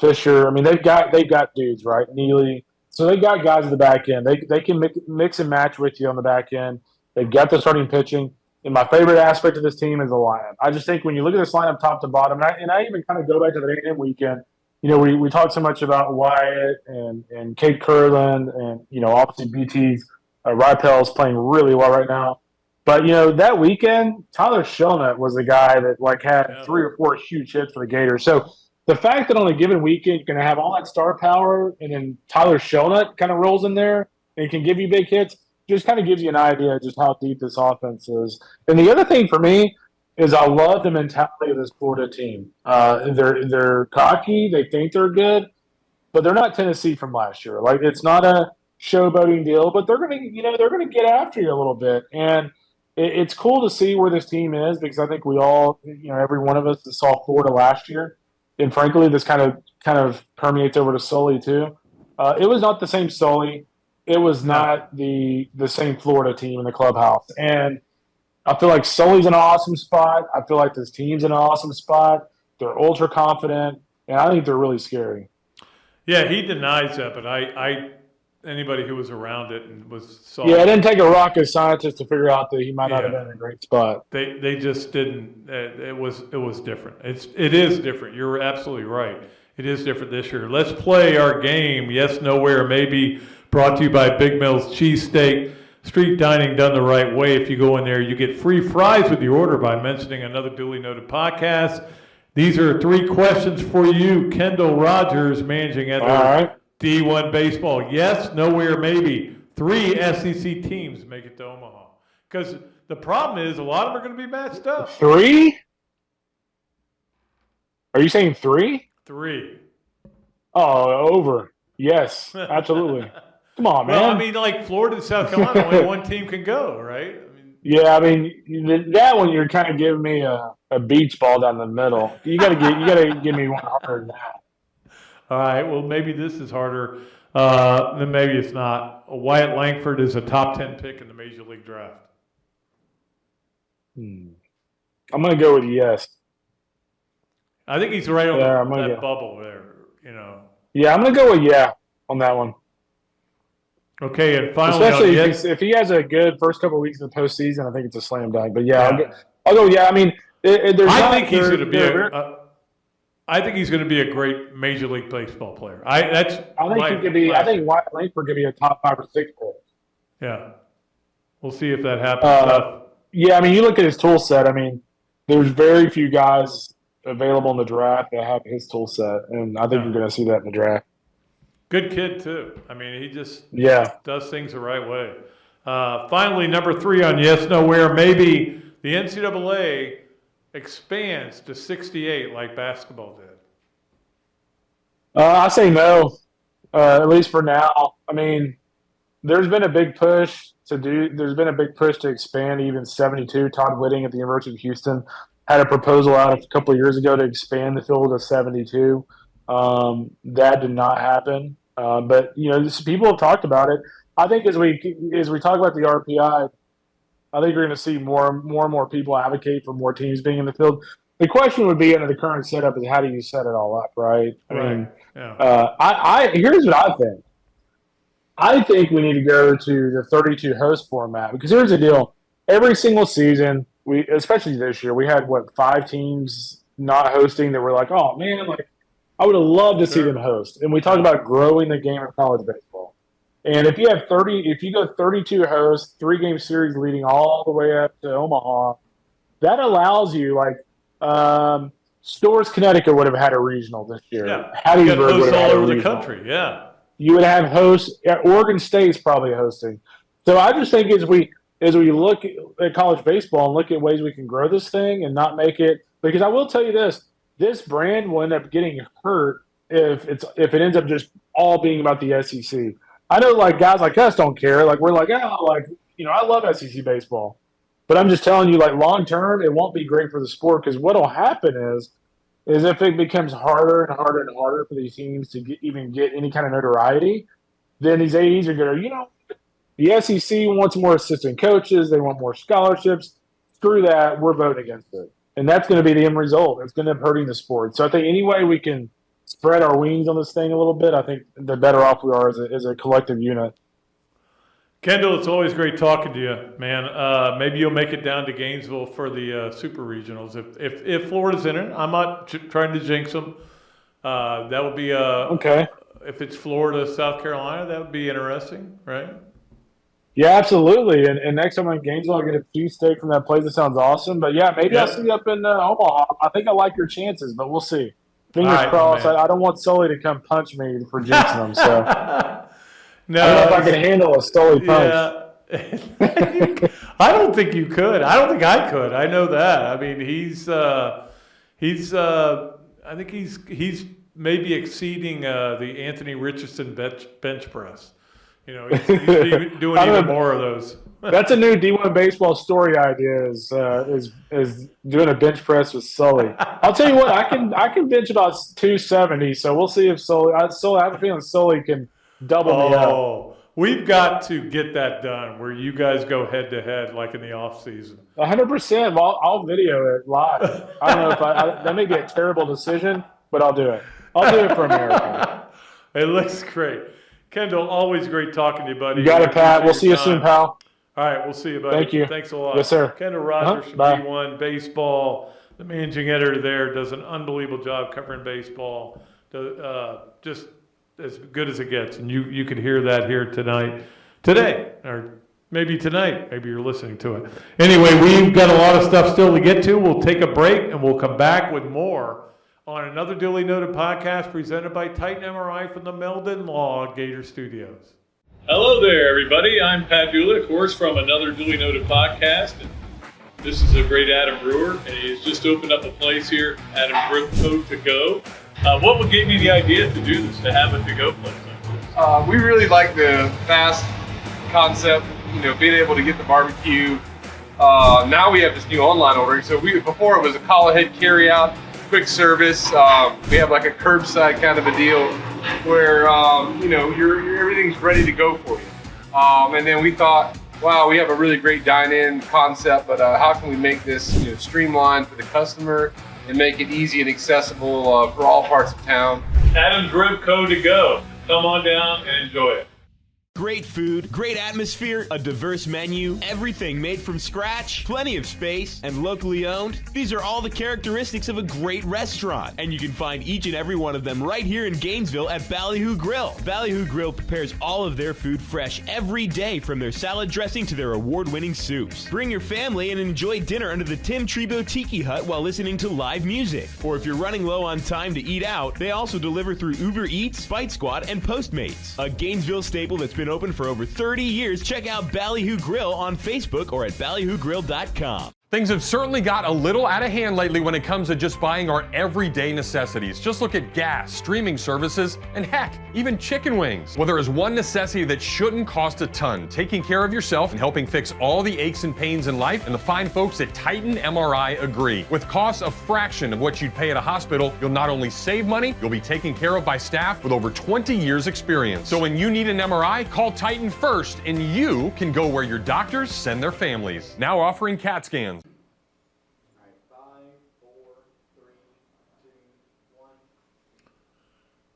Fisher. I mean, they've got dudes, right? Neely. So they got guys at the back end. They can mix and match with you on the back end. They've got the starting pitching. And my favorite aspect of this team is the lineup. I just think when you look at this lineup top to bottom, and I even kind of go back to the A&M weekend, we talked so much about Wyatt and Kate Curlin and, obviously BT's Riopelle's playing really well right now. But, that weekend, Tyler Shelnut was the guy that, had 3 or 4 huge hits for the Gators. So the fact that on a given weekend you're going to have all that star power and then Tyler Shelnut kind of rolls in there and can give you big hits, just kind of gives you an idea of just how deep this offense is. And the other thing for me is I love the mentality of this Florida team. They're cocky. They think they're good, but they're not Tennessee from last year. Like, it's not a showboating deal, but they're gonna get after you a little bit, and it's cool to see where this team is because I think we all, every one of us that saw Florida last year, and frankly, this kind of permeates over to Sully too. It was not the same Sully. It was not the same Florida team in the clubhouse, and I feel like Sully's in an awesome spot. I feel like this team's in an awesome spot. They're ultra confident, and I think they're really scary. Yeah, he denies that, but I anybody who was around it and saw. Yeah, it didn't take a rocket scientist to figure out that he might not have been in a great spot. They just didn't. It was different. It is different. You're absolutely right. It is different this year. Let's play our game. Yes, nowhere, maybe. Brought to you by Big Mills Cheesesteak. Street dining done the right way. If you go in there, you get free fries with your order by mentioning another duly noted podcast. These are 3 questions for you. Kendall Rogers, managing editor, D1 Baseball. Yes, nowhere, maybe. 3 SEC teams make it to Omaha. Because the problem is a lot of them are going to be matched up. 3? Are you saying 3? 3. Oh, over. Yes, absolutely. Come on, man. Well, I mean, like Florida and South Carolina, only one team can go, right? Yeah, that one you're kind of giving me a beach ball down the middle. You gotta give me one harder than that. All right. Well, maybe this is harder. Then maybe it's not. Wyatt Langford is a top 10 pick in the Major League Draft. I'm gonna go with yes. I think he's right on that bubble there. Yeah, I'm gonna go with on that one. Okay, and finally, especially if he has a good first couple of weeks of the postseason, I think it's a slam dunk. But I'll go. Yeah, I mean, I think he's going to be I think he's going to be a great Major League Baseball player. I think he could be. I think Wyatt Langford could be a top 5 or 6 player. Yeah, we'll see if that happens. Yeah, I mean, you look at his tool set. I mean, there's very few guys available in the draft that have his tool set, and I think you're going to see that in the draft. Good kid, too. I mean, he just does things the right way. Finally, number 3 on yes, nowhere, maybe the NCAA expands to 68 like basketball did. I say no, at least for now. I mean, there's been a big push to expand even 72. Todd Whitting at the University of Houston had a proposal out a couple of years ago to expand the field to 72. That did not happen. But people have talked about it. I think as we talk about the RPI, I think you're going to see more and more people advocate for more teams being in the field. The question would be, under the current setup, is how do you set it all up, right? I mean, here's what I think. I think we need to go to the 32 host format because here's the deal: every single season, especially this year, we had 5 teams not hosting that were like, oh man, I would have loved to see them host. And we talk about growing the game of college baseball. And if you go 32 hosts, 3-game series leading all the way up to Omaha, that allows you, Storrs, Connecticut would have had a regional this year. Yeah. Hattiesburg would have had all a over regional. the country, yeah. You would have hosts. Oregon State's probably hosting. So I just think as we look at college baseball and look at ways we can grow this thing and not make it – because I will tell you this brand will end up getting hurt if it ends up just all being about the SEC. I know guys like us don't care. We're I love SEC baseball. But I'm just telling you, long term, it won't be great for the sport because what'll happen is if it becomes harder and harder and harder for these teams to even get any kind of notoriety, then these AEs are going to, the SEC wants more assistant coaches, they want more scholarships. Screw that, we're voting against it. And that's going to be the end result. It's going to end up hurting the sport. So I think any way we can spread our wings on this thing a little bit, I think the better off we are as a collective unit. Kendall, it's always great talking to you, man. Maybe you'll make it down to Gainesville for the Super Regionals. If Florida's in it, I'm not trying to jinx them. That would be okay. If it's Florida, South Carolina, that would be interesting, right? Yeah, absolutely. And next time I'm in Gainesville, I'll get a cheesesteak from that place. That sounds awesome. But yeah, maybe I'll see you up in Omaha. I think I like your chances, but we'll see. Fingers crossed. I don't want Sully to come punch me for jinxing them. So no, I don't know if I can handle a Sully punch. I don't think you could. I don't think I could. I know that. I mean, I think he's maybe exceeding the Anthony Richardson bench press. You know, he's doing even more of those. That's a new D1 baseball story idea. Is doing a bench press with Sully. I'll tell you what, I can bench about 270. So we'll see if Sully. I have a feeling Sully can double me up. Oh, we've got to get that done where you guys go head to head like in the off season. 100%. I'll video it live. I don't know if that may be a terrible decision, but I'll do it. I'll do it for America. It looks great. Kendall, always great talking to you, buddy. You got it, Pat. We'll see you soon, pal. All right, we'll see you, buddy. Thank you. Thanks a lot. Yes, sir. Kendall Rogers from Bye. D1 Baseball, the managing editor there, does an unbelievable job covering baseball. Just as good as it gets, and you could hear that here today, or maybe tonight. Maybe you're listening to it. Anyway, we've got a lot of stuff still to get to. We'll take a break, and we'll come back with more on another Dooley Noted podcast presented by Titan MRI from the Meldon Law Gator Studios. Hello there, everybody. I'm Pat Dooley, of course, from another Dooley Noted podcast. And this is a great Adam Brewer, and he's just opened up a place here, Adam Brewer To Go. What gave you the idea to do this, to have a to-go place like this? We really like the fast concept, being able to get the barbecue. Now we have this new online ordering. So before it was a call ahead carry out, quick service. We have like a curbside kind of a deal where everything's ready to go for you. And then we thought, wow, we have a really great dine-in concept, but how can we make this streamlined for the customer and make it easy and accessible for all parts of town? Adam's Rib Co. To Go. Come on down and enjoy it. Great food, great atmosphere, a diverse menu, everything made from scratch, plenty of space, and locally owned. These are all the characteristics of a great restaurant, and you can find each and every one of them right here in Gainesville at Ballyhoo Grill. Ballyhoo Grill prepares all of their food fresh every day, from their salad dressing to their award-winning soups. Bring your family and enjoy dinner under the Tim Trebo Tiki Hut while listening to live music. Or if you're running low on time to eat out, they also deliver through Uber Eats, Bite Squad, and Postmates. A Gainesville staple that's been open for over 30 years. Check out Ballyhoo Grill on Facebook or at ballyhoogrill.com. Things have certainly got a little out of hand lately when it comes to just buying our everyday necessities. Just look at gas, streaming services, and heck, even chicken wings. Well, there is one necessity that shouldn't cost a ton: taking care of yourself and helping fix all the aches and pains in life, and the fine folks at Titan MRI agree. With costs a fraction of what you'd pay at a hospital, you'll not only save money, you'll be taken care of by staff with over 20 years experience. So when you need an MRI, call Titan first, and you can go where your doctors send their families. Now offering CAT scans.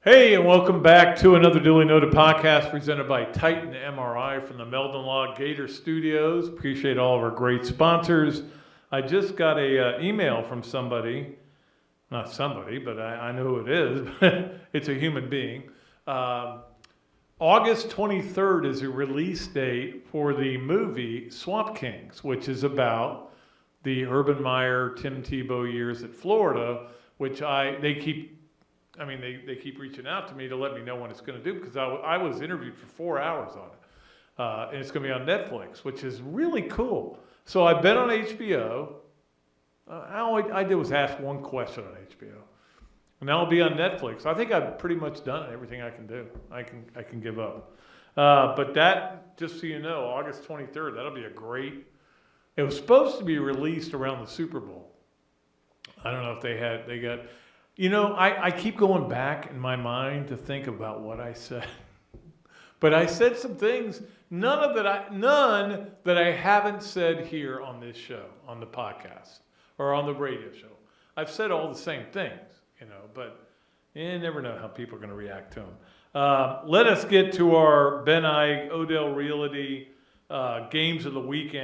Hey, and welcome back to another Dooley Noted podcast presented by Titan MRI from the Meldon Law Gator Studios. Appreciate all of our great sponsors. I just got a email from somebody, not somebody, but I know who it is. It's a human being. August 23rd is a release date for the movie Swamp Kings, which is about the Urban Meyer, Tim Tebow years at Florida, which they keep reaching out to me to let me know when it's going to do, because I was interviewed for 4 hours on it. And it's going to be on Netflix, which is really cool. So I've been on HBO. All I did was ask one question on HBO. And now I'll be on Netflix. I think I've pretty much done everything I can do. I can give up. But that, just so you know, August 23rd, that'll be it was supposed to be released around the Super Bowl. I don't know if they got... I keep going back in my mind to think about what I said. But I said some things, none that I haven't said here on this show, on the podcast, or on the radio show. I've said all the same things, but you never know how people are going to react to them. Let us get to our Ben Eige, Odell Realty games of the week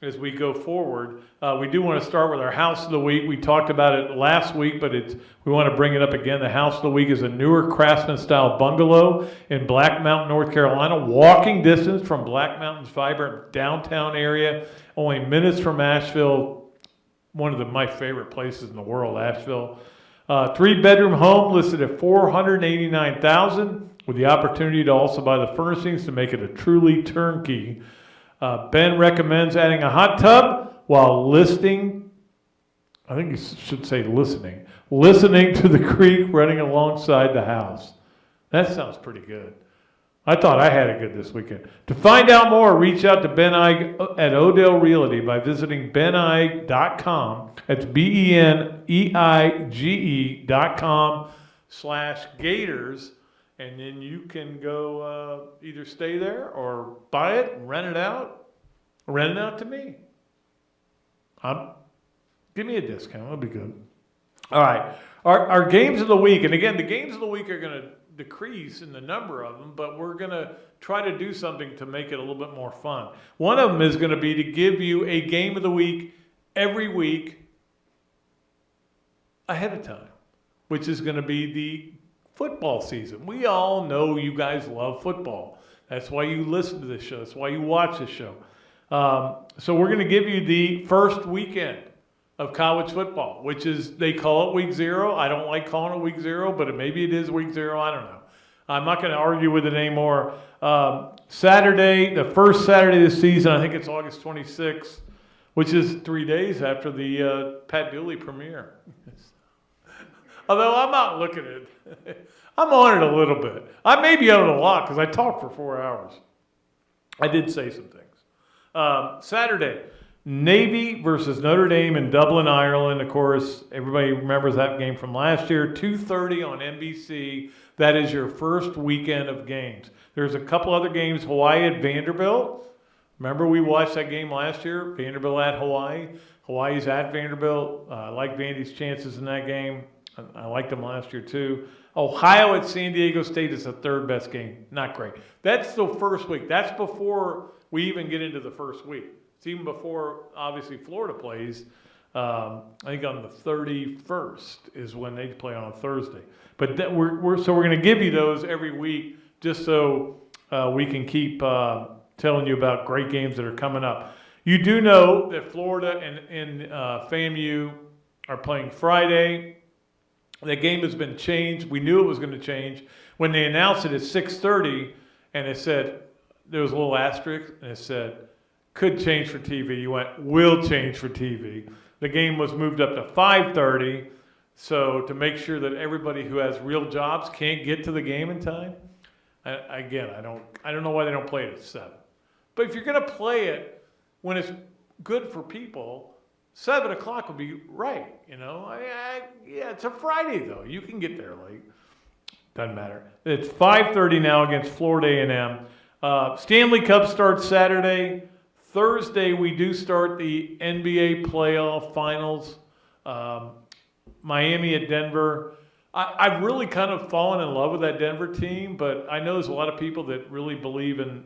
as we go forward. We do want to start with our House of the Week. We talked about it last week, but we want to bring it up again. The House of the Week is a newer Craftsman-style bungalow in Black Mountain, North Carolina, walking distance from Black Mountain's vibrant downtown area, only minutes from Asheville, one of my favorite places in the world, Asheville. 3-bedroom home listed at $489,000 with the opportunity to also buy the furnishings to make it a truly turnkey. Ben recommends adding a hot tub while listening to the creek running alongside the house. That sounds pretty good. I thought I had it good this weekend. To find out more, reach out to Ben Eige at Odell Realty by visiting beneige.com. That's BENEIGE.com/Gators. And then you can go either stay there or buy it and rent it out. Rent it out to me. Give me a discount. That'll be good. All right. Our games of the week. And again, the games of the week are going to decrease in the number of them, but we're going to try to do something to make it a little bit more fun. One of them is going to be to give you a game of the week every week ahead of time, which is going to be the football season. We all know you guys love football. That's why you listen to this show. That's why you watch this show. So we're going to give you the first weekend of college football, which is, they call it week 0. I don't like calling it week 0, but maybe it is week 0. I don't know. I'm not going to argue with it anymore. Saturday, the first Saturday of the season, I think it's August 26th, which is 3 days after the Pat Dooley premiere. Although I'm not looking at it. I'm on it a little bit. I may be on it a lot because I talked for 4 hours. I did say some things. Saturday, Navy versus Notre Dame in Dublin, Ireland. Of course, everybody remembers that game from last year. 2:30 on NBC. That is your first weekend of games. There's a couple other games. Hawaii at Vanderbilt. Remember we watched that game last year? Vanderbilt at Hawaii. Hawaii's at Vanderbilt. I like Vandy's chances in that game. I liked them last year too. Ohio at San Diego State is the third best game. Not great. That's the first week. That's before we even get into the first week. It's even before, obviously, Florida plays. I think on the 31st is when they play on a Thursday. But we're going to give you those every week just so we can keep telling you about great games that are coming up. You do know that Florida and FAMU are playing Friday. That game has been changed. We knew it was going to change. When they announced it at 6:30, and it said, there was a little asterisk, and it said, could change for TV. You went, will change for TV. The game was moved up to 5:30, so to make sure that everybody who has real jobs can't get to the game in time. I don't know why they don't play it at 7. But if you're going to play it when it's good for people, 7 o'clock would be right, you know. Yeah, it's a Friday, though. You can get there late. Doesn't matter. It's 5:30 now against Florida A&M. Stanley Cup starts Saturday. Thursday, we do start the NBA playoff finals. Miami at Denver. I've really kind of fallen in love with that Denver team, but I know there's a lot of people that really believe in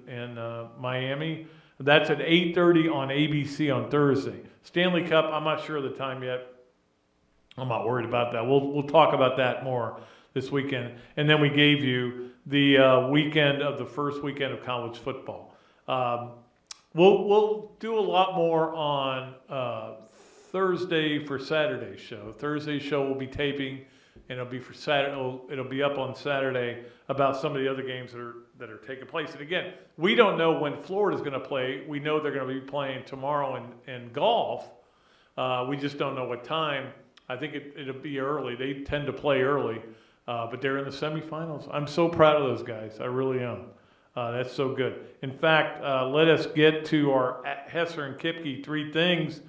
Miami. That's at 8:30 on ABC on Thursday. Stanley Cup, I'm not sure of the time yet. I'm not worried about that. We'll talk about that more this weekend. And then we gave you the weekend of the first weekend of college football. We'll do a lot more on Thursday for Saturday's show. Thursday's show will be taping, and it'll be for Saturday. It'll be up on Saturday about some of the other games that are taking place. And again, we don't know when Florida's going to play. We know they're going to be playing tomorrow in golf. We just don't know what time. I think it'll be early. They tend to play early, but they're in the semifinals. I'm so proud of those guys. I really am. That's so good. In fact, let us get to our Hesser and Kipke 3 things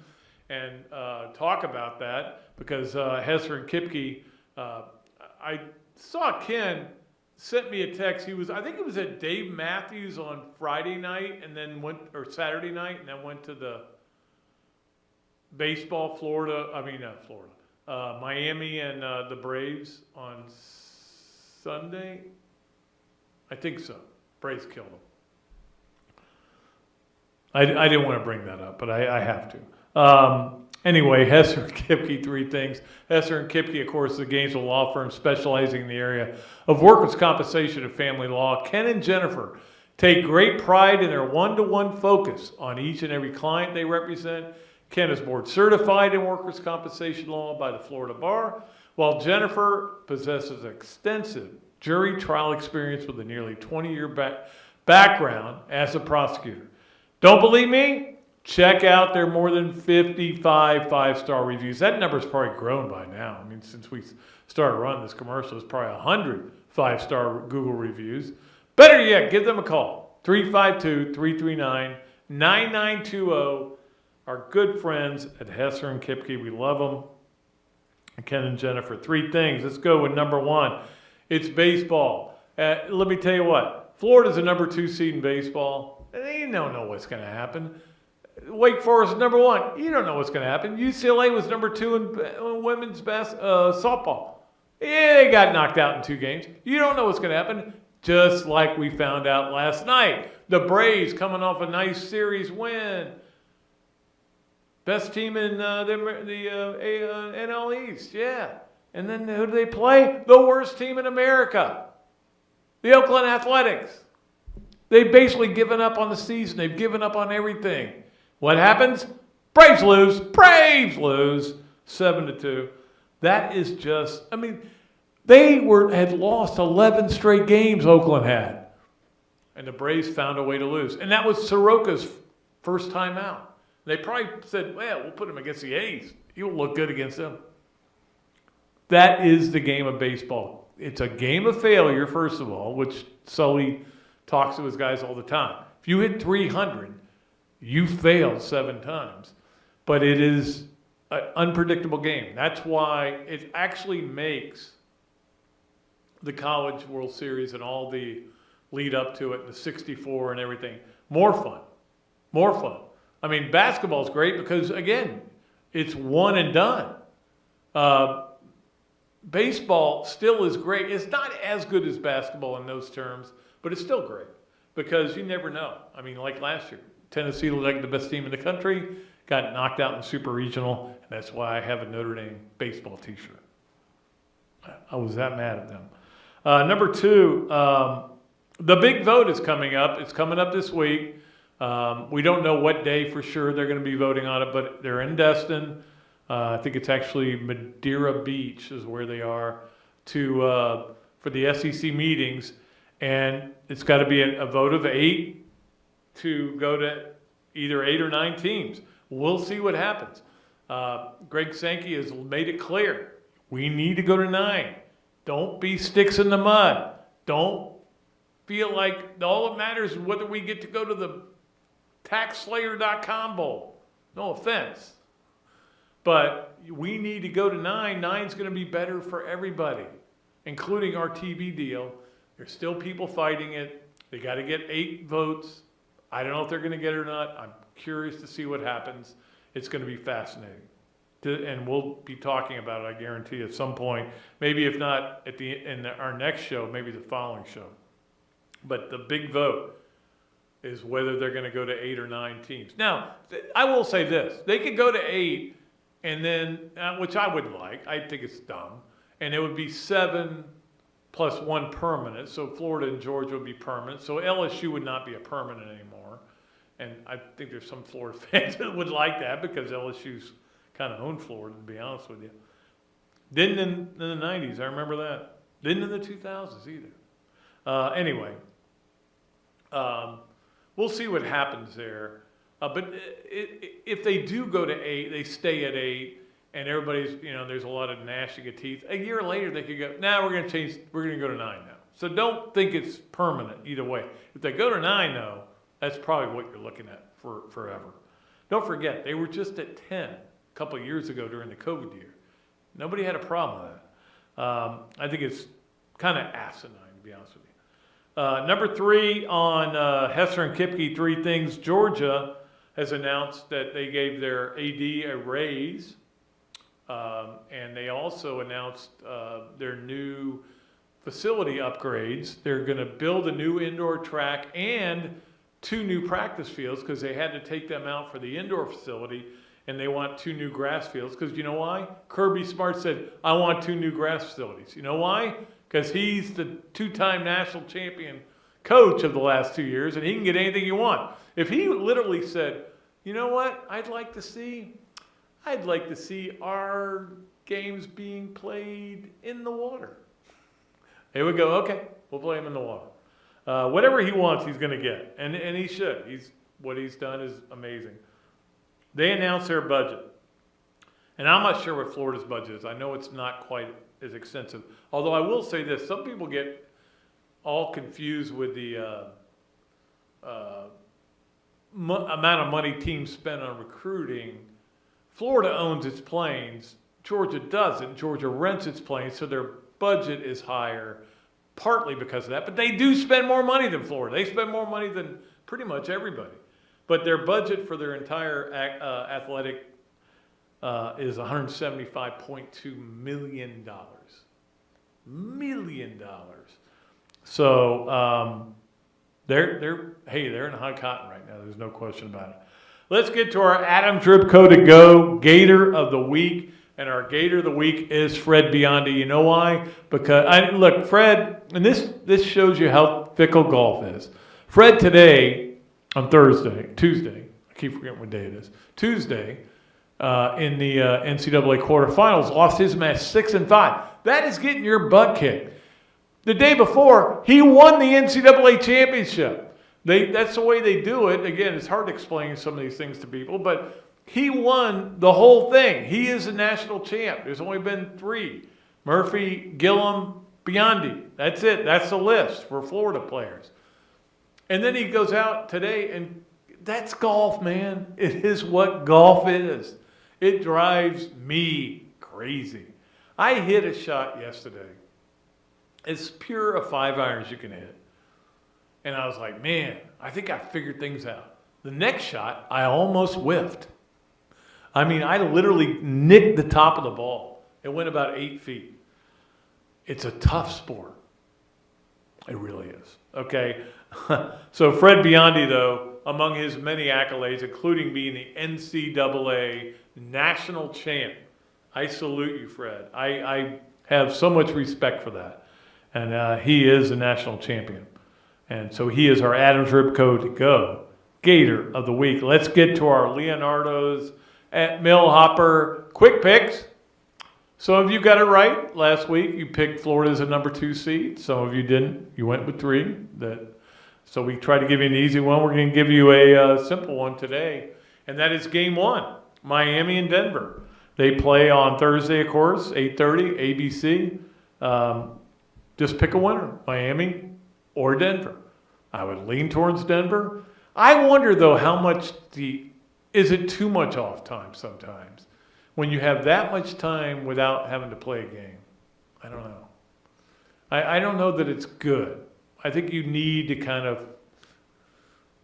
and talk about that, because Hesser and Kipke, I saw Ken sent me a text. I think it was at Dave Matthews on Friday night, and then Saturday night, and then went to the baseball, Miami and the Braves on Sunday. I think so. Braves killed them. I didn't want to bring that up, but I have to. Anyway, Hesser and Kipke 3 things. Hesser and Kipke, of course, is a Gainesville law firm specializing in the area of workers' compensation and family law. Ken and Jennifer take great pride in their one-to-one focus on each and every client they represent. Ken is board certified in workers' compensation law by the Florida Bar, While Jennifer possesses extensive jury trial experience with a nearly 20-year background as a prosecutor. Don't believe me? Check out their more than 55 five-star reviews. That number's probably grown by now. I mean, since we started running this commercial, it's probably 100 five-star Google reviews. Better yet, give them a call. 352-339-9920. Our good friends at Hesser and Kipke. We love them. And Ken and Jennifer. 3 things. Let's go with number 1. It's baseball. Let me tell you what. Florida's the number 2 seed in baseball. They don't know what's going to happen. Wake Forest is number 1. You don't know what's going to happen. UCLA was number 2 in women's softball. Yeah, they got knocked out in 2 games. You don't know what's going to happen. Just like we found out last night. The Braves coming off a nice series win. Best team in the NL East, yeah. And then who do they play? The worst team in America. The Oakland Athletics. They've basically given up on the season. They've given up on everything. What happens? Braves lose. Braves lose 7-2. That is just, I mean, they had lost 11 straight games, Oakland had. And the Braves found a way to lose. And that was Soroka's first time out. They probably said, well, we'll put him against the A's. He'll look good against them. That is the game of baseball. It's a game of failure, first of all, which Sully talks to his guys all the time. If you hit 300, you failed 7 times. But it is an unpredictable game. That's why it actually makes the College World Series and all the lead up to it, the 64 and everything, more fun. More fun. I mean, basketball's great because, again, it's one and done. Baseball still is great. It's not as good as basketball in those terms, but it's still great because you never know. I mean, like last year, Tennessee looked like the best team in the country, got knocked out in Super Regional, and that's why I have a Notre Dame baseball t-shirt. I was that mad at them. Number 2, the big vote is coming up. It's coming up this week. We don't know what day for sure they're going to be voting on it, but they're in Destin. I think it's actually Madeira Beach is where they are for the SEC meetings. And it's got to be a vote of 8 to go to either 8 or 9 teams. We'll see what happens. Greg Sankey has made it clear. We need to go to 9. Don't be sticks in the mud. Don't feel like all that matters is whether we get to go to the TaxSlayer.com Bowl. No offense. But we need to go to 9. 9's going to be better for everybody, including our TV deal. There's still people fighting it. They got to get 8 votes. I don't know if they're going to get it or not. I'm curious to see what happens. It's going to be fascinating. And we'll be talking about it, I guarantee, at some point. Maybe if not in our next show, maybe the following show. But the big vote is whether they're going to go to 8 or 9 teams. Now, I will say this. They could go to 8 and then, which I would like. I think it's dumb. And it would be 7 plus 1 permanent. So Florida and Georgia would be permanent. So LSU would not be a permanent anymore. And I think there's some Florida fans that would like that because LSU's kind of owned Florida, to be honest with you. Didn't in the 90s. I remember that. Didn't in the 2000s either. Anyway. We'll see what happens there. But if they do go to 8, they stay at 8, and everybody's, there's a lot of gnashing of teeth. A year later, they could go, we're going to change, we're going to go to 9 now. So don't think it's permanent either way. If they go to 9, though, that's probably what you're looking at for forever. Don't forget, they were just at 10 a couple of years ago during the COVID year. Nobody had a problem with that. I think it's kind of asinine, to be honest with you. Number 3 on Hesser and Kipke, 3 things. Georgia has announced that they gave their AD a raise, and they also announced their new facility upgrades. They're going to build a new indoor track and 2 new practice fields because they had to take them out for the indoor facility, and they want 2 new grass fields because you know why? Kirby Smart said, I want 2 new grass facilities. You know why? Because he's the 2-time national champion coach of the last 2 years, and he can get anything you want. If he literally said, you know what, I'd like to see our games being played in the water. They would go, okay, we'll play him in the water. Whatever he wants, he's going to get, and he should. What he's done is amazing. They announced their budget, and I'm not sure what Florida's budget is. I know it's not quite as extensive. Although I will say this, some people get all confused with the amount of money teams spend on recruiting. Florida owns its planes. Georgia doesn't. Georgia rents its planes, so their budget is higher, partly because of that. But they do spend more money than Florida. They spend more money than pretty much everybody. But their budget for their entire athletic is $175.2 million. So they're in hot cotton right now. There's no question about it. Let's get to our Adam Dripko to go Gator of the Week. And our Gator of the Week is Fred Biondi. You know why? Because, look, Fred, and this shows you how fickle golf is. Fred today, on Tuesday, I keep forgetting what day it is, Tuesday, in the NCAA quarterfinals, lost his match 6-5. That is getting your butt kicked. The day before, he won the NCAA championship. That's the way they do it. Again, it's hard to explain some of these things to people, but he won the whole thing. He is a national champ. There's only been 3. Murphy, Gillum, Biondi. That's it. That's the list for Florida players. And then he goes out today, and that's golf, man. It is what golf is. It drives me crazy. I hit a shot yesterday. It's pure a 5-iron you can hit. And I was like, man, I think I figured things out. The next shot, I almost whiffed. I mean, I literally nicked the top of the ball. It went about 8 feet. It's a tough sport. It really is. Okay? So Fred Biondi, though, among his many accolades, including being the NCAA national champ, I salute you, Fred. I have so much respect for that. And he is a national champion. And so he is our Adam Dripko to go Gator of the Week. Let's get to our Leonardo's at Millhopper quick picks. Some of you got it right last week. You picked Florida as a number 2 seed. Some of you didn't. You went with 3. So we tried to give you an easy one. We're going to give you a simple one today, and that is Game 1, Miami and Denver. They play on Thursday, of course, 8:30, ABC. Just pick a winner, Miami or Denver. I would lean towards Denver. I wonder, though, how much is it too much off time sometimes when you have that much time without having to play a game? I don't know. I don't know that it's good. I think you need to kind of,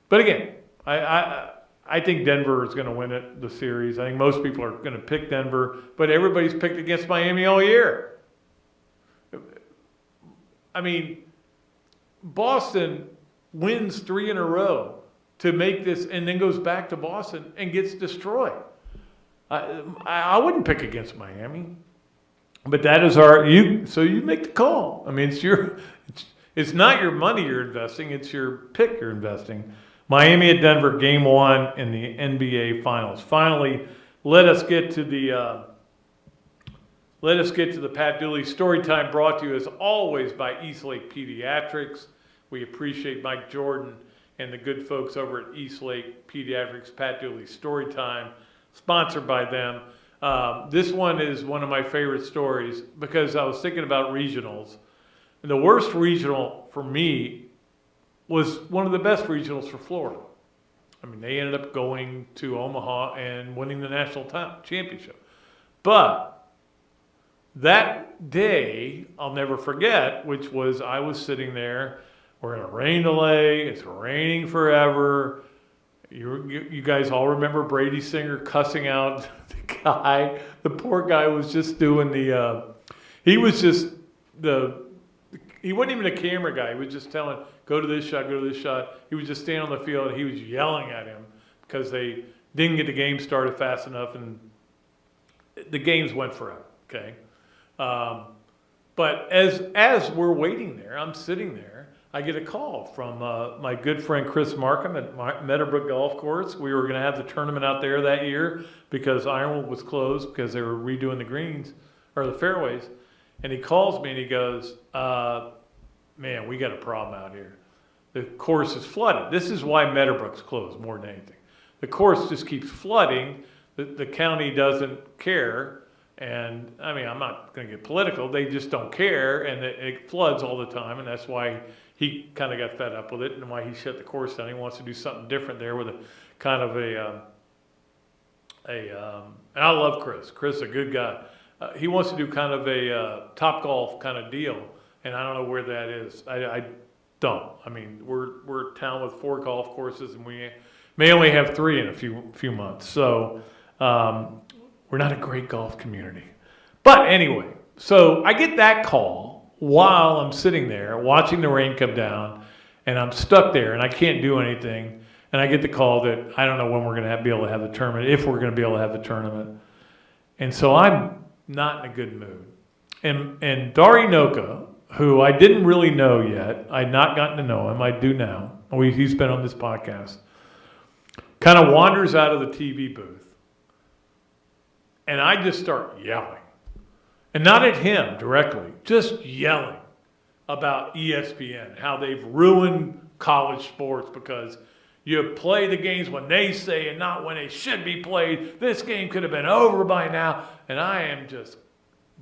but again, I think Denver is going to win the series. I think most people are going to pick Denver, but everybody's picked against Miami all year. I mean, Boston wins 3 in a row to make this, and then goes back to Boston and gets destroyed. I wouldn't pick against Miami, but that is so you make the call. I mean, it's not your money you're investing, it's your pick you're investing. Miami at Denver, Game 1 in the NBA Finals. Finally, let us get to the Pat Dooley Storytime, brought to you as always by Eastlake Pediatrics. We appreciate Mike Jordan and the good folks over at Eastlake Pediatrics, Pat Dooley Storytime, sponsored by them. This one is one of my favorite stories because I was thinking about regionals. And the worst regional for me was one of the best regionals for Florida. I mean, they ended up going to Omaha and winning the national championship. But that day, I'll never forget, which was I was sitting there. We're in a rain delay. It's raining forever. You guys all remember Brady Singer cussing out the guy. The poor guy was just doing he wasn't even a camera guy. He was just telling, go to this shot, go to this shot. He was just standing on the field, and he was yelling at him because they didn't get the game started fast enough, and the games went forever, okay? But as we're waiting there, I'm sitting there, I get a call from my good friend Chris Markham at Meadowbrook Golf Course. We were going to have the tournament out there that year because Ironwood was closed because they were redoing the greens. or the fairways. And he calls me and he goes, man, we got a problem out here. The course is flooded. This is why Meadowbrook's closed more than anything. The course just keeps flooding. The county doesn't care. And I mean, I'm not going to get political. They just don't care. And it floods all the time. And that's why he kind of got fed up with it and why he shut the course down. He wants to do something different there with a kind of and I love Chris. Chris is a good guy. He wants to do kind of a Top Golf kind of deal. And I don't know where that is. I don't. I mean, we're a town with 4 golf courses, and we may only have 3 in a few months. So we're not a great golf community. But anyway, so I get that call while I'm sitting there watching the rain come down, and I'm stuck there, and I can't do anything. And I get the call that I don't know when we're going to be able to have the tournament, if we're going to be able to have the tournament. And so I'm not in a good mood. And Dari Noka, who I didn't really know yet. I'd not gotten to know him. I do now. He's been on this podcast. Kind of wanders out of the TV booth. And I just start yelling. And not at him directly, just yelling about ESPN, how they've ruined college sports because you play the games when they say and not when they should be played. This game could have been over by now. And I am just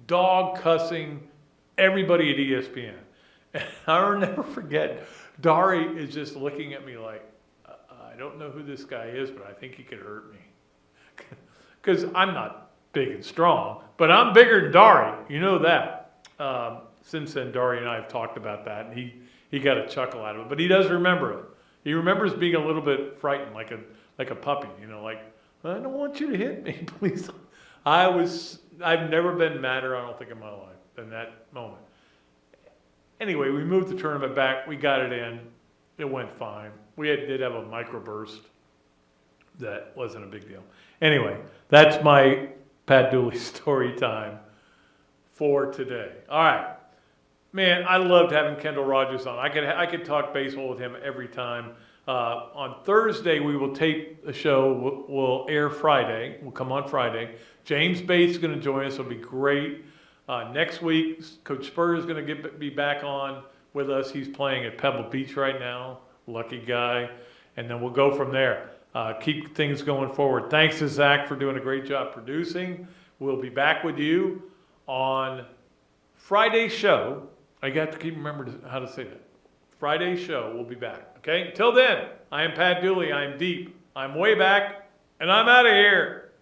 dog cussing everybody at ESPN. And I'll never forget, Dari is just looking at me like, I don't know who this guy is, but I think he could hurt me. Because I'm not big and strong, but I'm bigger than Dari. You know that. Since then, Dari and I have talked about that, and he got a chuckle out of it. But he does remember it. He remembers being a little bit frightened, like a puppy, like, I don't want you to hit me, please. I've never been madder, I don't think, in my life than that moment. Anyway, we moved the tournament back. We got it in. It went fine. We did have a microburst. That wasn't a big deal. Anyway, that's my Pat Dooley story time for today. All right. Man, I loved having Kendall Rogers on. I could talk baseball with him every time. On Thursday, we will tape the show. We'll air Friday. We'll come on Friday. James Bates is going to join us. It'll be great. Next week, Coach Spur is going to be back on with us. He's playing at Pebble Beach right now. Lucky guy. And then we'll go from there. Keep things going forward. Thanks to Zach for doing a great job producing. We'll be back with you on Friday's show. I got to keep remembering how to say that. Friday's show, we'll be back. Okay? Until then, I am Pat Dooley. I am deep. I'm way back, and I'm out of here.